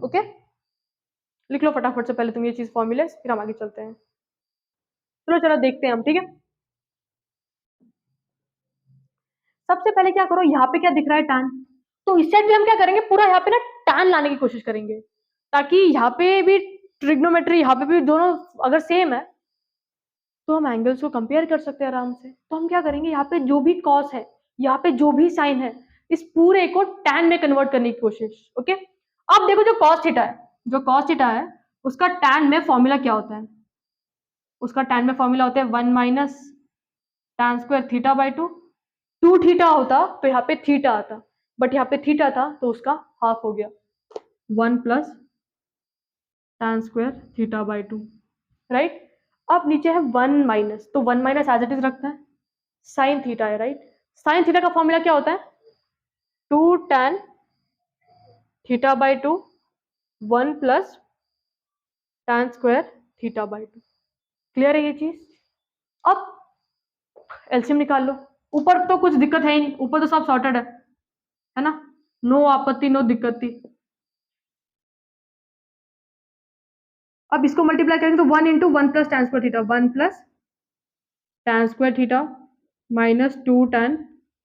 ओके, लिख लो फटाफट से पहले तुम ये चीज फॉर्मूले, फिर हम आगे चलते हैं। चलो चलो देखते हैं हम, ठीक है? सबसे पहले क्या करो, यहाँ पे क्या दिख रहा है tan, तो इस साइड भी हम क्या करेंगे, पूरा यहाँ पे ना tan लाने की कोशिश करेंगे, ताकि यहाँ पे भी ट्रिग्नोमेट्री, यहाँ पे भी दोनों अगर सेम है तो हम एंगल्स को कंपेयर कर सकते हैं आराम से। तो हम क्या करेंगे, यहाँ पे जो भी कॉस है, यहाँ पे जो भी साइन है, इस पूरे को tan में कन्वर्ट करने की कोशिश। ओके, अब देखो जो cos थीटा है, जो cos थीटा है उसका tan में फॉर्मूला क्या होता है? उसका tan में फॉर्मूला होता है 1 minus tan square theta by 2। 2 theta होता तो यहाँ पे थीटा आता, बट यहाँ पे थीटा था तो उसका हाफ हो गया, 1 plus tan square theta by 2, right? अब नीचे है 1 माइनस, तो 1 माइनस एज इट इज रखते हैं, साइन थीटा है, राइट? साइन थीटा का फॉर्मूला क्या होता है? 2 tan theta by 2, 1 plus tan square theta by 2। Clear है ये चीज? अब एलसीएम निकाल लो। ऊपर तो कुछ दिक्कत है ही नहीं, ऊपर तो सब सॉर्टेड है ना? नो आपत्ति नो दिक्कत थी। अब इसको मल्टीप्लाई करेंगे तो 1 into 1 plus tan square theta, 1 plus tan square theta minus 2 tan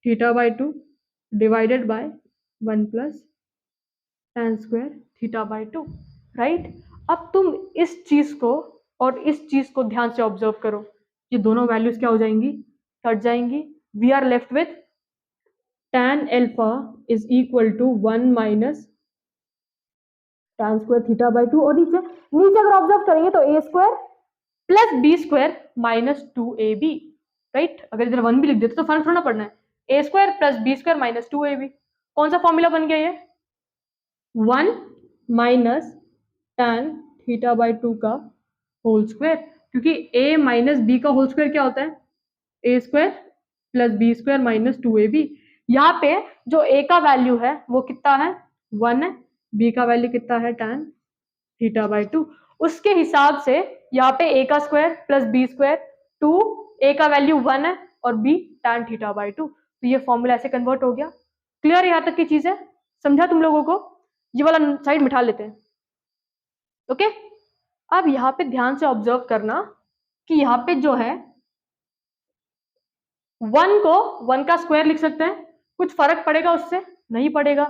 theta by 2 divided by 1 plus tan square theta by 2, right. अब तुम इस चीज को और इस चीज को ध्यान से ऑब्जर्व करो, ये दोनों वैल्यूज क्या हो जाएंगी, कट जाएंगी। We are left with tan alpha is equal to 1 minus tan square theta by 2, और नीचे नीचे अगर ऑब्जर्व करेंगे तो a square plus b square minus 2ab, right. अगर इधर 1 भी लिख देते तो फर्क थोड़ा पड़ना है, a square plus b square minus 2ab। कौन सा फॉर्मूला बन गया ये, 1 माइनस tan थीटा बाई 2 का होल स्क्वायर, क्योंकि a माइनस बी का होल स्क्वायर क्या होता है, a square plus b square minus 2ab। यहाँ पे जो a का वैल्यू है वो कितना है, 1 है, b का वैल्यू कितना है, tan थीटा बाई 2। उसके हिसाब से यहाँ पे a का square plus b square 2, a का वैल्यू 1 है और b tan थीटा बाई 2, तो ये फॉर्मूला ऐसे कन्वर्ट हो गया। क्लियर यहाँ तक की चीज है, समझा तुम लोगों को। ये वाला साइड मिटा लेते हैं, ओके। अब यहाँ पे ध्यान से ऑब्जर्व करना कि यहाँ पे जो है 1 को 1 का स्क्वायर लिख सकते हैं, कुछ फर्क पड़ेगा उससे, नहीं पड़ेगा।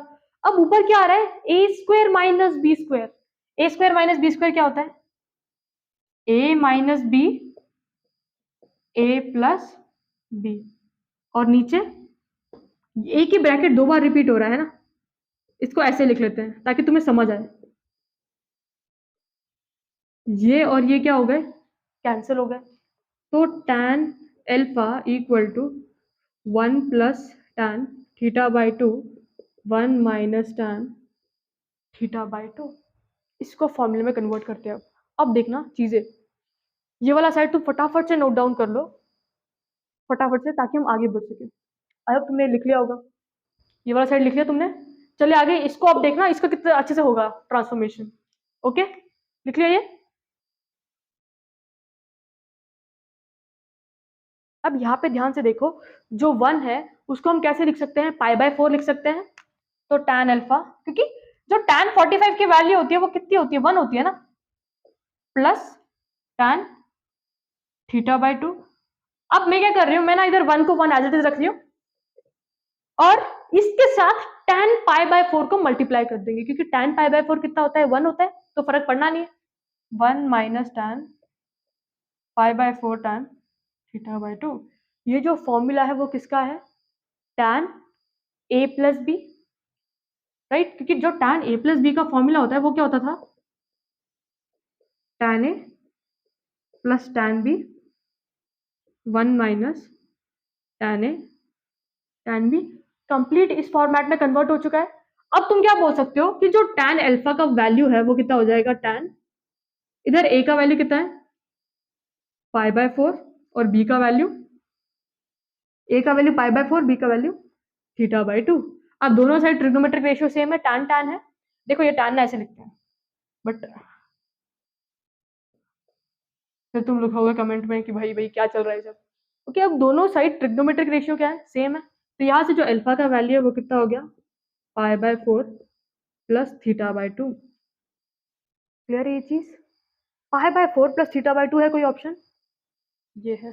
अब ऊपर क्या आ रहा है, ए स्क्वायर माइनस बी स्क्वायर, ए स्क्वायर माइनस बी स्क्वायर क्या होता है, ए माइनस बी, ए प्लस बी, और नीचे ए की ब्रैकेट 2 बार रिपीट हो रहा है ना, इसको ऐसे लिख लेते हैं ताकि तुम्हें समझ आए। ये और ये क्या हो गए, कैंसिल हो गए, तो tan alpha equal to 1 plus tan theta by 2 1 minus tan theta by 2। इसको फॉर्मूले में कन्वर्ट करते हैं। अब देखना चीजें, ये वाला साइड तुम फटाफट से नोट डाउन कर लो, फटाफट से, ताकि हम आगे बढ़ सके। आई होप तुमने लिख लिया होगा, ये वाला साइड लिख लिया तुमने। चलिए आगे, इसको अब देखना इसका कितना अच्छे से होगा ट्रांसफॉर्मेशन, ओके, लिख लिया ये। अब यहाँ पे ध्यान से देखो, जो 1 है उसको हम कैसे लिख सकते हैं, पाई बाय 4 लिख सकते हैं। तो tan अल्फा, क्योंकि जो tan 45 की वैल्यू होती है वो कितनी होती है, 1 होती है ना, प्लस tan थीटा बाई 2। अब मैं क्या कर रही हूँ, मैं ना इधर 1 को 1 एज इट इज रख रही हूँ और इसके साथ tan पाई बाय 4 को मल्टीप्लाई कर देंगे, क्योंकि tan पाई बाय 4 कितना होता है, 1 होता है, तो फर्क पड़ना नहीं है। 1 minus tan pi by 4 tan theta by 2। ये जो फॉर्मूला है वो किसका है, tan a plus b, right, क्योंकि जो tan a प्लस बी का फॉर्मूला होता है वो क्या होता था, tan a plus tan b 1 minus tan a tan b, complete इस फॉर्मेट में कन्वर्ट हो चुका है। अब तुम क्या बोल सकते हो कि जो tan अल्फा का वैल्यू है वो कितना हो जाएगा, tan, इधर a का वैल्यू कितना है, पाई बाय 4, और b का वैल्यू, a का वैल्यू पाई बाय 4, b का वैल्यू थीटा बाई 2। अब दोनों साइड ट्रिग्नोमेट्रिक रेशियो सेम है, tan tan है। देखो ये tan ना ऐसे लिखते हैं, बट फिर तुम लिखोगे कमेंट में कि भाई भाई क्या चल रहा है सब, ओके। अब दोनों साइड ट्रिग्नोमेट्रिक रेशियो क्या है, सेम है, तो यहाँ से जो अल्फा का वैल्यू है वो कितना हो गया, pi by 4 plus theta by 2। Clear है ये चीज, pi by 4 plus theta by 2 है कोई ऑप्शन, ये है।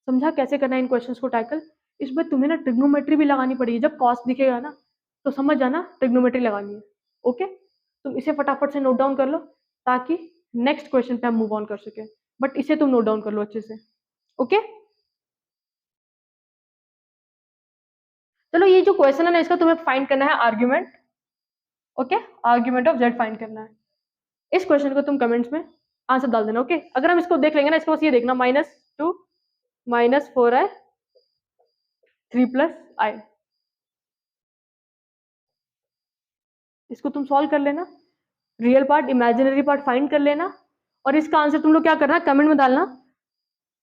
समझा कैसे करना है इन क्वेश्चंस को टैकल। इसमें तुम्हें ना ट्रिग्नोमेट्री भी लगानी पड़ेगी, जब कॉस्ट दिखेगा ना तो समझ जाना ट्रिग्नोमेट्री लगानी है, ओके। तुम इसे फटाफट से नोट डाउन कर लो ताकि नेक्स्ट क्वेश्चन पे हम मूव ऑन कर सके, बट इसे तुम नोट डाउन कर लो अच्छे से, ओके। चलो ये जो क्वेश्चन है ना इसका तुम्हें फाइंड करना है argument, okay, argument of Z find करना है। इस क्वेश्चन को तुम कमेंट्स में आंसर डाल देना, ओके। अगर हम इसको देख लेंगे ना, इसको बस ये देखना, -2 माइनस 4i 3 प्लस i, इसको तुम सॉल्व कर लेना, real part imaginary part find कर लेना, और इसका आंसर तुम लोग क्या करना, कमेंट में डालना,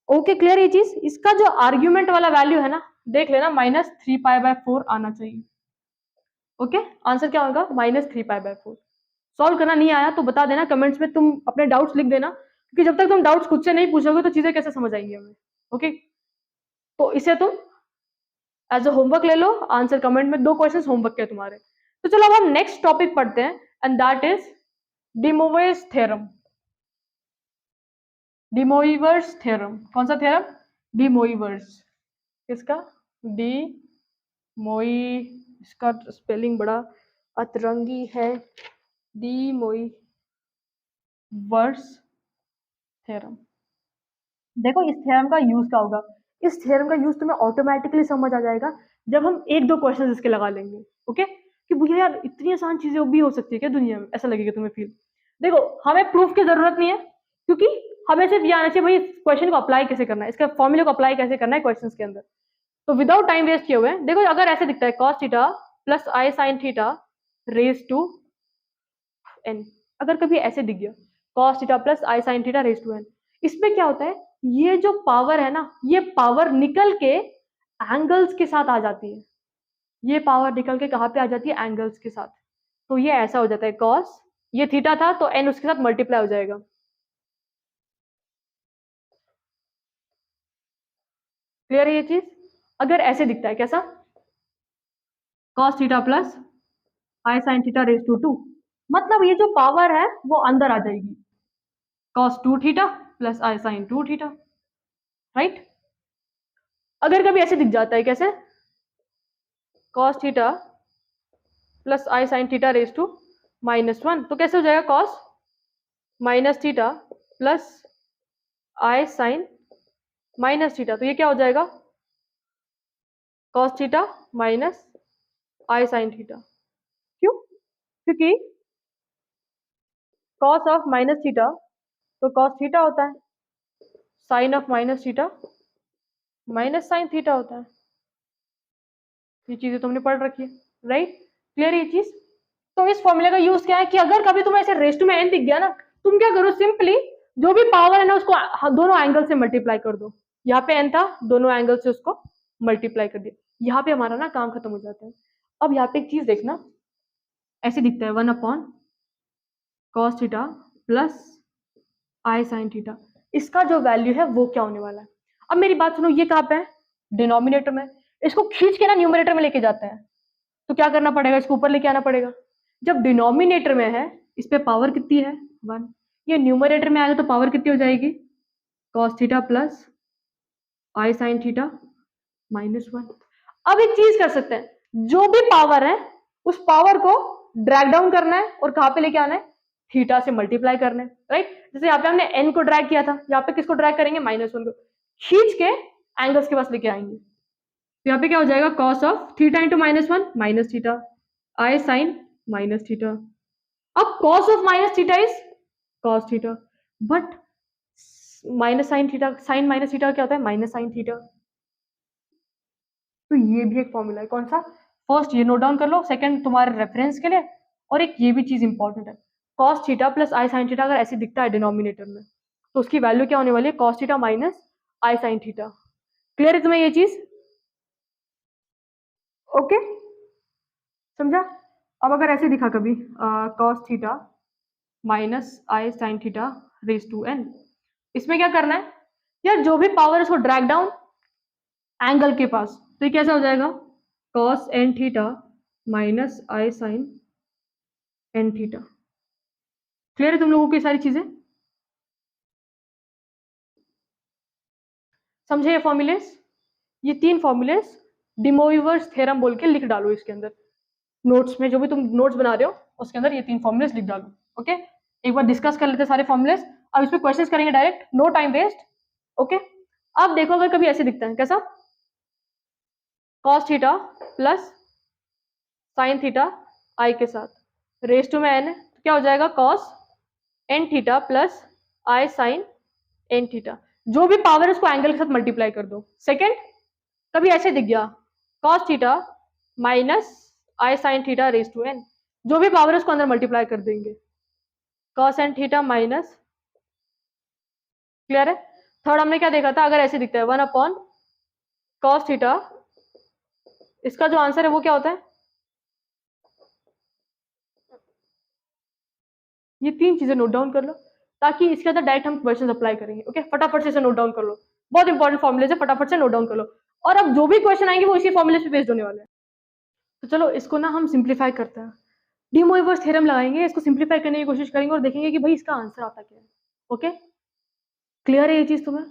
ओके। क्लियर ये चीज, इसका जो आर्ग्यूमेंट वाला वैल्यू है ना देख लेना, -3 पाई बाय 4 आना चाहिए, ओके। आंसर क्या होगा, -3 पाई बाय 4। सॉल्व करना नहीं आया तो बता देना कमेंट्स में, तुम अपने डाउट्स लिख देना, क्योंकि जब तक तुम डाउट्स खुद से नहीं पूछोगे तो चीजें कैसे समझ आएंगी हमें, ओके। तो इसे तुम एज अ होमवर्क ले लो, आंसर कमेंट में, 2 क्वेश्चंस होमवर्क के तुम्हारे। तो चलो अब हम नेक्स्ट टॉपिक पढ़ते हैं, and that is De Moivre's theorem. De Moivre's theorem, कौन सा थ्योरम? डिमोइवर्स, किसका? डी मोई, इसका स्पेलिंग बड़ा अतरंगी है, डिमोइवर्स थ्योरम। देखो इस थ्योरम का यूज क्या होगा, इस थ्योरम का यूज तुम्हें ऑटोमेटिकली समझ आ जाएगा जब हम एक दो क्वेश्चन इसके लगा लेंगे। ओके, कि भैया यार इतनी आसान चीजें भी हो सकती है क्या दुनिया में, ऐसा लगेगा तुम्हें फील। देखो हमें प्रूफ की जरूरत नहीं है, क्योंकि हमें सिर्फ ये आना चाहिए भाई क्वेश्चन को अप्लाई कैसे करना है, इसके फॉर्मूले को अप्लाई कैसे करना है क्वेश्चन के अंदर। तो विदाउट टाइम वेस्ट किए हुए देखो, अगर ऐसे दिखता है cos theta plus i sine theta raise to n, अगर कभी ऐसे दिख गया cos theta plus i sine theta raise to n, इसमें क्या होता है, ये जो पावर है ना, ये पावर निकल के एंगल्स के साथ आ जाती है, ये पावर निकल के कहाँ पे आ जाती है, एंगल्स के साथ। तो ये ऐसा हो जाता है cos, ये थीटा था तो एन उसके साथ मल्टीप्लाई हो जाएगा। क्लियर है ये चीज? अगर ऐसे दिखता है कैसा, cos theta plus i sine theta raise to 2, मतलब ये जो पावर है वो अंदर आ जाएगी, cos 2 theta plus i sine 2 theta, right. अगर कभी ऐसे दिख जाता है कैसे, cos theta plus i sine theta raise to -1, तो कैसे हो जाएगा, cos minus theta plus i sine minus theta, तो ये क्या हो जाएगा, cos theta minus i sine theta. क्यों? क्योंकि cos ऑफ माइनस थीटा तो cos थीटा होता है, sine of minus theta minus sine theta होता है। ये चीजें तुमने पढ़ रखी है, राइट। क्लियर ये चीज? तो इस फॉर्मूले का यूज क्या है कि अगर कभी तुम्हें ऐसे रेस्ट में एन दिख गया ना, तुम क्या करो, सिंपली जो भी पावर है ना उसको दोनों एंगल से मल्टीप्लाई कर दो। यहाँ पे एन था, दोनों एंगल से उसको मल्टीप्लाई कर दिया, यहाँ पे हमारा ना काम खत्म हो जाता है। अब यहाँ पे एक चीज देखना, ऐसे दिखता है 1/cos theta plus i sine theta, इसका जो वैल्यू है वो क्या होने वाला है। अब मेरी बात सुनो, ये कहाँ पे है, डिनोमिनेटर में, इसको खींच के ना न्यूमरेटर में लेके जाते हैं, तो क्या करना पड़ेगा, इसको ऊपर लेके आना पड़ेगा। जब डिनोमिनेटर में है, इस पे पावर कितनी है, 1, ये न्यूमरेटर में आएगा तो पावर कितनी हो जाएगी, cos theta plus i sine theta -1। अब एक चीज कर सकते हैं, जो भी पावर है उस पावर को ड्रैग डाउन करना है और कहां पे लेके आना है, थीटा से मल्टीप्लाई करना है, राइट। जैसे यहाँ पे हमने एन को ड्रैग किया था, यहाँ पे किसको ड्रैग करेंगे, -1 को खींच के एंगल्स के पास लेके आएंगे। तो यहाँ पे क्या हो जाएगा, cos of theta into -1 minus theta, i sine minus theta. अब cos of minus theta is cos theta, but minus sine theta, sine minus theta क्या होता है, माइनस साइन थीटा। तो ये भी एक फॉर्मूला है, कौन सा, फर्स्ट ये नोट डाउन कर लो, सेकंड तुम्हारे रेफरेंस के लिए, और एक ये भी चीज इंपॉर्टेंट है, cos theta plus i sine theta अगर ऐसे दिखता है डिनोमिनेटर में, तो उसकी वैल्यू क्या होने वाली है, cos theta minus i sine theta. Clear है तुम्हें ये चीज? ओके, समझा। अब अगर ऐसे दिखा कभी cos theta minus i sine theta raise to n, इसमें क्या करना है यार, जो भी पावर है उसको ड्रैग डाउन एंगल के पास, तो ये कैसा हो जाएगा, cos n theta minus i sign N theta. Clear है तुम लोगों की सारी चीजें, समझे ये फॉर्मूलेस, ये 3 फॉर्मूलेस डिमोइवर्स थ्योरम बोल के लिख डालो इसके अंदर, नोट्स में जो भी तुम नोट्स बना रहे हो उसके अंदर ये 3 फॉर्मूलेस लिख डालो। ओके, एक बार डिस्कस कर लेते हैं सारे फॉर्मूलेस, अब इसमें क्वेश्चंस करेंगे direct, no time waste. Okay, अब देखो अगर कभी ऐसे दिखता है कैसा, cos theta plus sine theta i के साथ रेस टू में एन, तो क्या हो जाएगा, cos n theta plus i sign N theta, जो भी पावर है उसको एंगल के साथ मल्टीप्लाई कर दो। सेकेंड, कभी ऐसे दिख गया cos theta minus i sine theta raise to n, जो भी पावर है उसको अंदर मल्टीप्लाई कर देंगे, cos n theta minus. Clear है? थर्ड हमने क्या देखा था, अगर ऐसे दिखता है 1/cos थीटा, इसका जो आंसर है वो क्या होता है, ये 3 चीजें नोट डाउन कर लो ताकि इसके अंदर डायरेक्ट हम क्वेश्चन अप्लाई करेंगे। ओके, फटाफट से इसे नोट डाउन कर लो, बहुत इंपॉर्टेंट फॉर्मुले है, फटाफट से नोट डाउन कर लो, और अब जो भी क्वेश्चन आएंगे वो इसी फॉर्मुले पे बेस्ड होने वाले हैं। तो चलो इसको ना हम सिंप्लीफाई करते हैं, डी मोइवर्स थ्योरम लगाएंगे, इसको सिंप्लीफाई करने की कोशिश करेंगे और देखेंगे कि भाई इसका आंसर आता क्या है। ओके, क्लियर है ये चीज तुम्हें?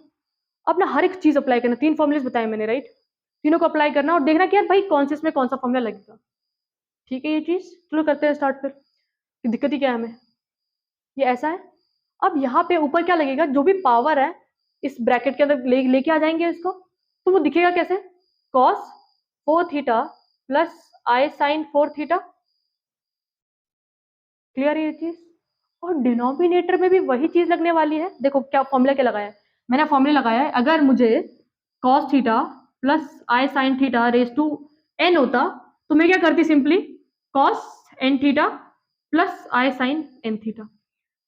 अब ना हर एक चीज अप्लाई करना, 3 फॉर्मुलेस बताए मैंने, राइट? तीनों को अप्लाई करना और देखना कि यार भाई कौन से इसमें कौन सा फॉर्मूला लगेगा। ठीक है ये चीज, चलो करते हैं स्टार्ट फिर। दिक्कत ही क्या है हमें, ये ऐसा है। अब यहाँ पे ऊपर क्या लगेगा, जो भी पावर है इस ब्रैकेट के अंदर लेके आ जाएंगे इसको, तो वो दिखेगा कैसे, cos 4 theta plus i sine 4 theta. Clear है ये चीज? और डिनोमिनेटर में भी वही चीज लगने वाली है। देखो क्या फॉर्मूला क्या लगाया है, मैंने फॉर्मूला लगाया है, अगर मुझे cos theta plus i sine theta raise to n होता तो मैं क्या करती, simply cos n theta plus i sine n theta.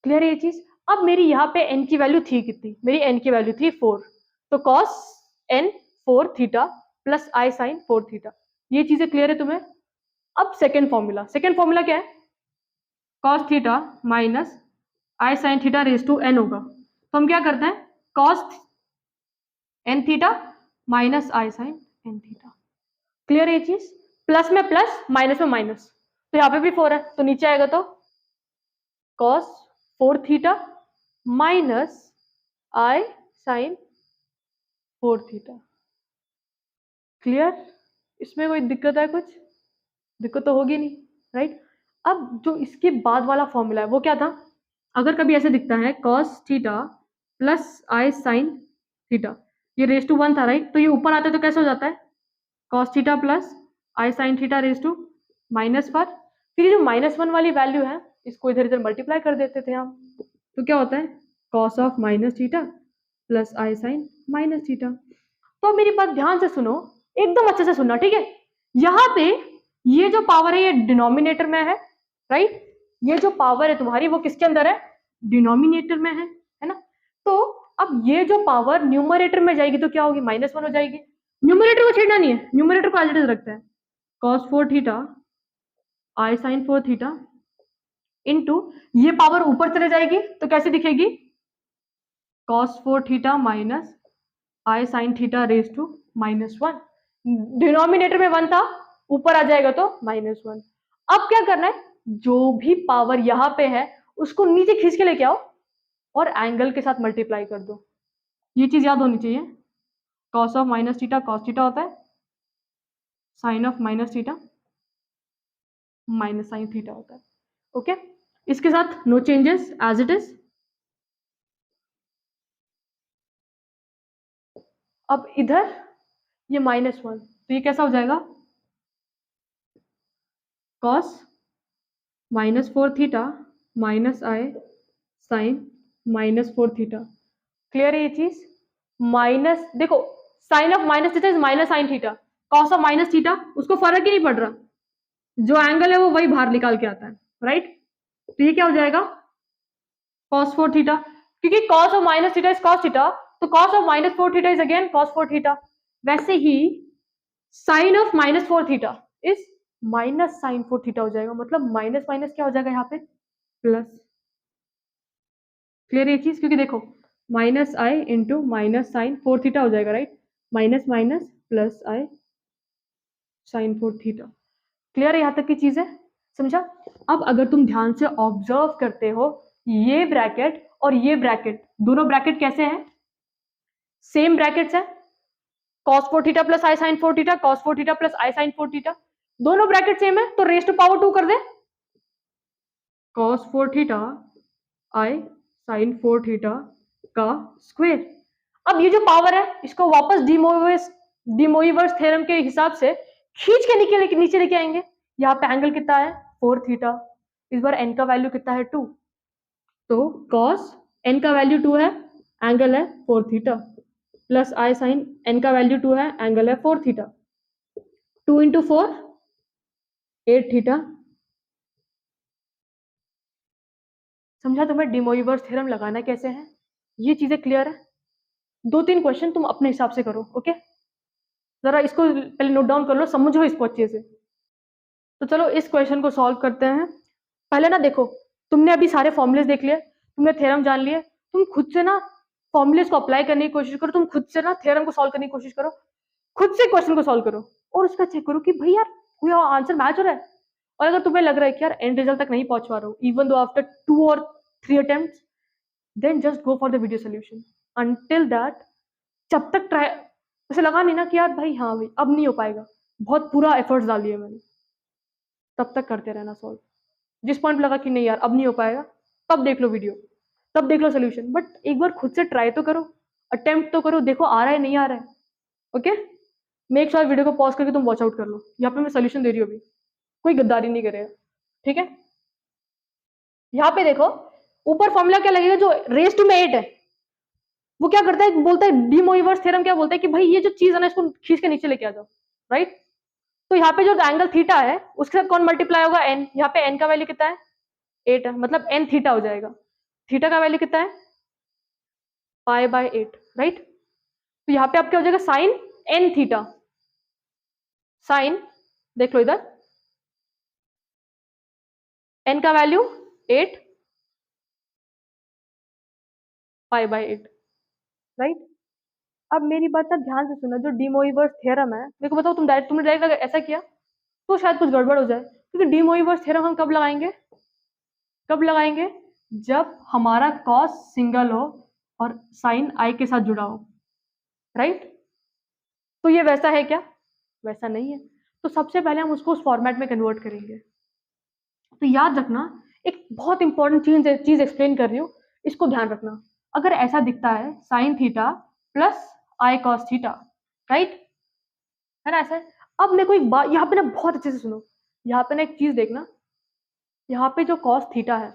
Clear है ये चीज? अब मेरी यहाँ पे n की वैल्यू थी कितनी, मेरी n की वैल्यू थी 4, तो cos n 4 theta plus i sine 4 theta. ये चीजें क्लियर है तुम्हें? अब सेकेंड फॉर्मूला क्या है, cos theta minus i sine theta raise to n होगा, तो हम क्या करते हैं cos n theta minus i sine n theta. Clear है ये चीज? प्लस में प्लस माइनस में माइनस, तो यहाँ पे भी 4 है तो नीचे आएगा तो cos 4 theta minus i sine 4 theta. Clear? इसमें कोई दिक्कत है, कुछ दिक्कत तो होगी नहीं, राइट? अब जो इसके बाद वाला फॉर्मूला है वो क्या था, अगर कभी ऐसे दिखता है cos theta plus i sine theta, ये रेज टू 1 था, राइट? तो ये ऊपर आता है तो कैसे हो जाता है cos theta plus i sine theta raise to -1। फिर ये जो -1 वाली वैल्यू है इसको इधर इधर मल्टीप्लाई कर देते थे हम, तो क्या होता है cos of minus theta plus i sine minus theta. तो मेरी बात ध्यान से सुनो, एकदम अच्छे से सुनना, ठीक है? यहाँ पे ये जो पावर है ये डिनोमिनेटर में है, राइट? ये जो पावर है तुम्हारी वो किसके अंदर है, डिनोमिनेटर में है ना? तो अब ये जो पावर न्यूमरेटर में जाएगी तो क्या होगी, -1 हो जाएगी। न्यूमरेटर को छेड़ना नहीं है, न्यूमरेटर को एज इट इज रखते हैं, cos 4 theta i sine 4 theta into ये पावर ऊपर चले जाएगी तो कैसे दिखेगी, cos 4 theta minus i sine theta raise to -1। Denominator में 1 था, ऊपर आ जाएगा तो -1। अब क्या करना है, जो भी पावर यहां पे है उसको नीचे खींच के लेके आओ और एंगल के साथ मल्टीप्लाई कर दो। ये चीज याद होनी चाहिए, cos of minus theta cos theta होता है, sine of minus theta minus sine theta होता है। ओके, इसके साथ no changes as it is. अब इधर ये -1 तो ये कैसा हो जाएगा, cos -4 theta minus i sine -4 theta. Clear है ये चीज? माइनस, देखो sine of minus theta is minus sine theta, cos of minus theta उसको फर्क ही नहीं पड़ रहा, जो एंगल है वो वही बाहर निकाल के आता है, राइट? तो ये क्या हो जाएगा cos 4 थीटा, क्योंकि cos of minus theta is cos theta, तो cos of -4 theta is again cos 4 theta. वैसे ही sine of -4 theta is minus sine 4 theta हो जाएगा, मतलब माइनस माइनस क्या हो जाएगा यहाँ पे प्लस। क्लियर ये चीज? क्योंकि देखो माइनस आई इंटू माइनस साइन 4 थीटा हो जाएगा, right? Minus minus plus i sine 4 theta. Clear है यहाँ तक की चीज है, समझा? अब अगर तुम ध्यान से ऑब्जर्व करते हो, ये ब्रैकेट और ये ब्रैकेट, दोनों ब्रैकेट कैसे हैं, सेम ब्रैकेट्स है, cos 4 theta plus i sine 4 theta, cos 4 theta plus i sine 4 theta, दोनों ब्रैकेट सेम है, तो रेज टू पावर 2 कर दे, cos 4 theta i sine 4 theta का स्क्वायर। अब ये जो पावर है इसको वापस डिमोइवर्स थ्योरम के हिसाब से खींच के नीचे लेके आएंगे। यहाँ पे एंगल कितना है 4 थीटा, इस बार n का वैल्यू कितना है 2, तो cos n का वैल्यू 2 है, एंगल है 4 theta, plus i sine n का वैल्यू 2 है, एंगल है 4 थीटा, 2 इंटू 4 8 थीटा। समझा तुम्हें डिमोइवर्स थ्योरम लगाना कैसे है? ये चीजें क्लियर है? 2-3 क्वेश्चन तुम अपने हिसाब से करो, ओके? जरा इसको पहले नोट डाउन कर लो, समझो इसको अच्छे से। तो चलो इस क्वेश्चन को सॉल्व करते हैं। पहले ना देखो, तुमने अभी सारे फॉर्मुलेस देख लिए, तुमने थ्योरम जान लिए, तुम खुद से ना फॉर्मुलेस को अप्लाई करने की कोशिश करो, तुम खुद से ना थ्योरम को सॉल्व करने की कोशिश करो, खुद से क्वेश्चन को सॉल्व करो और उसका चेक करो कि भाई यार कोई आंसर मैच हो रहा है। और अगर तुम्हें लग रहा है कि यार एंड रिजल्ट तक नहीं पहुंच पा रहा हो, इवन दो आफ्टर 2 और 3 attempts, then just go for the video solution. until that, जब तक ट्राई ऐसे लगा नहीं ना कि यार भाई हाँ भाई अब नहीं हो पाएगा, बहुत पूरा एफर्ट्स डाल दिए मैंने, तब तक करते रहना सॉल्व। जिस पॉइंट पे लगा कि नहीं यार अब नहीं हो पाएगा, तब देख लो वीडियो, तब देख लो सोल्यूशन, बट एक बार खुद से ट्राई तो करो, अटेम्प्ट तो करो, देखो आ रहा है नहीं आ रहा है। ओके, मेक श्योर वीडियो को पॉज करके तुम वॉच आउट कर लो, यहाँ पे मैं सोल्यूशन दे रही हूँ अभी, कोई गद्दारी नहीं करेगा, ठीक है। यहाँ पे देखो ऊपर फॉर्मूला क्या लगेगा, जो रेस टू में 8 है, वो क्या करता है, बोलता है डी मोइवर्स थ्योरम क्या बोलता है कि भाई ये जो चीज है ना इसको खींच के नीचे लेके आ जाओ, राइट। तो यहाँ पे जो एंगल थीटा है उसके साथ कौन मल्टीप्लाई होगा, एन। यहाँ पे एन का वैल्यू कितना है, 8 है, मतलब एन थीटा हो जाएगा। थीटा का वैल्यू कितना है, पाई बाय 8, राइट। तो यहाँ पे आप क्या हो जाएगा, साइन एन थीटा, साइन, देख लो इधर, एन का वैल्यू 8 पाई बाय 8, राइट। अब मेरी बात ना ध्यान से सुनो, जो डी मोइवर्स थ्योरम है, मेरे को बताओ तुमने डायरेक्ट अगर ऐसा किया तो शायद कुछ गड़बड़ हो जाए, क्योंकि डी मोइवर्स थ्योरम हम कब लगाएंगे, कब लगाएंगे, जब हमारा कॉस सिंगल हो और साइन आई के साथ जुड़ा हो, राइट। तो ये वैसा है क्या, वैसा नहीं है। तो सबसे पहले हम उसको उस फॉर्मेट में कन्वर्ट करेंगे। तो याद रखना, एक बहुत इंपॉर्टेंट चीज एक्सप्लेन कर रही हूँ, इसको ध्यान रखना। अगर ऐसा दिखता है sine theta plus I cos theta, right, है ना ऐसा है। अब मेरे को एक बात यहाँ पे ना बहुत अच्छे से सुनो, यहाँ पे ना एक चीज देखना, यहाँ पे जो कॉस थीटा है,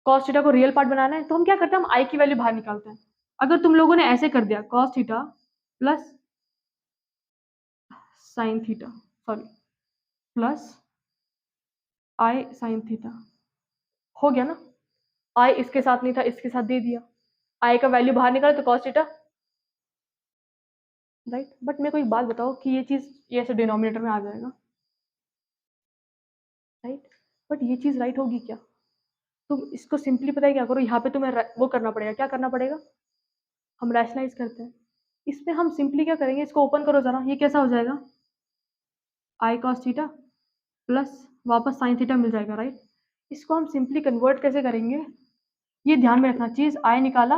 कॉस थीटा को रियल पार्ट बनाना है, तो हम क्या करते हैं, हम आई की वैल्यू बाहर निकालते हैं। अगर तुम लोगों ने ऐसे कर दिया cos theta plus sine theta, sorry plus i sine theta, हो गया ना, आई इसके साथ नहीं था इसके साथ दे दिया, आई का वैल्यू बाहर निकाला तो कॉस थीटा, राइट। बट मेरे को एक बात बताओ कि ये चीज ये ऐसे डिनोमिनेटर में आ जाएगा, राइट, बट ये चीज राइट होगी क्या, तुम इसको सिंपली पता है क्या करो, यहाँ पे तुम्हें वो करना पड़ेगा, क्या करना पड़ेगा, हम रैशनलाइज करते हैं, इसमें हम सिंपली क्या करेंगे, इसको ओपन करो जरा, ये कैसा हो जाएगा, आई कॉस थीटा प्लस वापस साइन थीटा मिल जाएगा, राइट। इसको हम सिंपली कन्वर्ट कैसे करेंगे, ये ध्यान में रखना चीज, आई निकाला,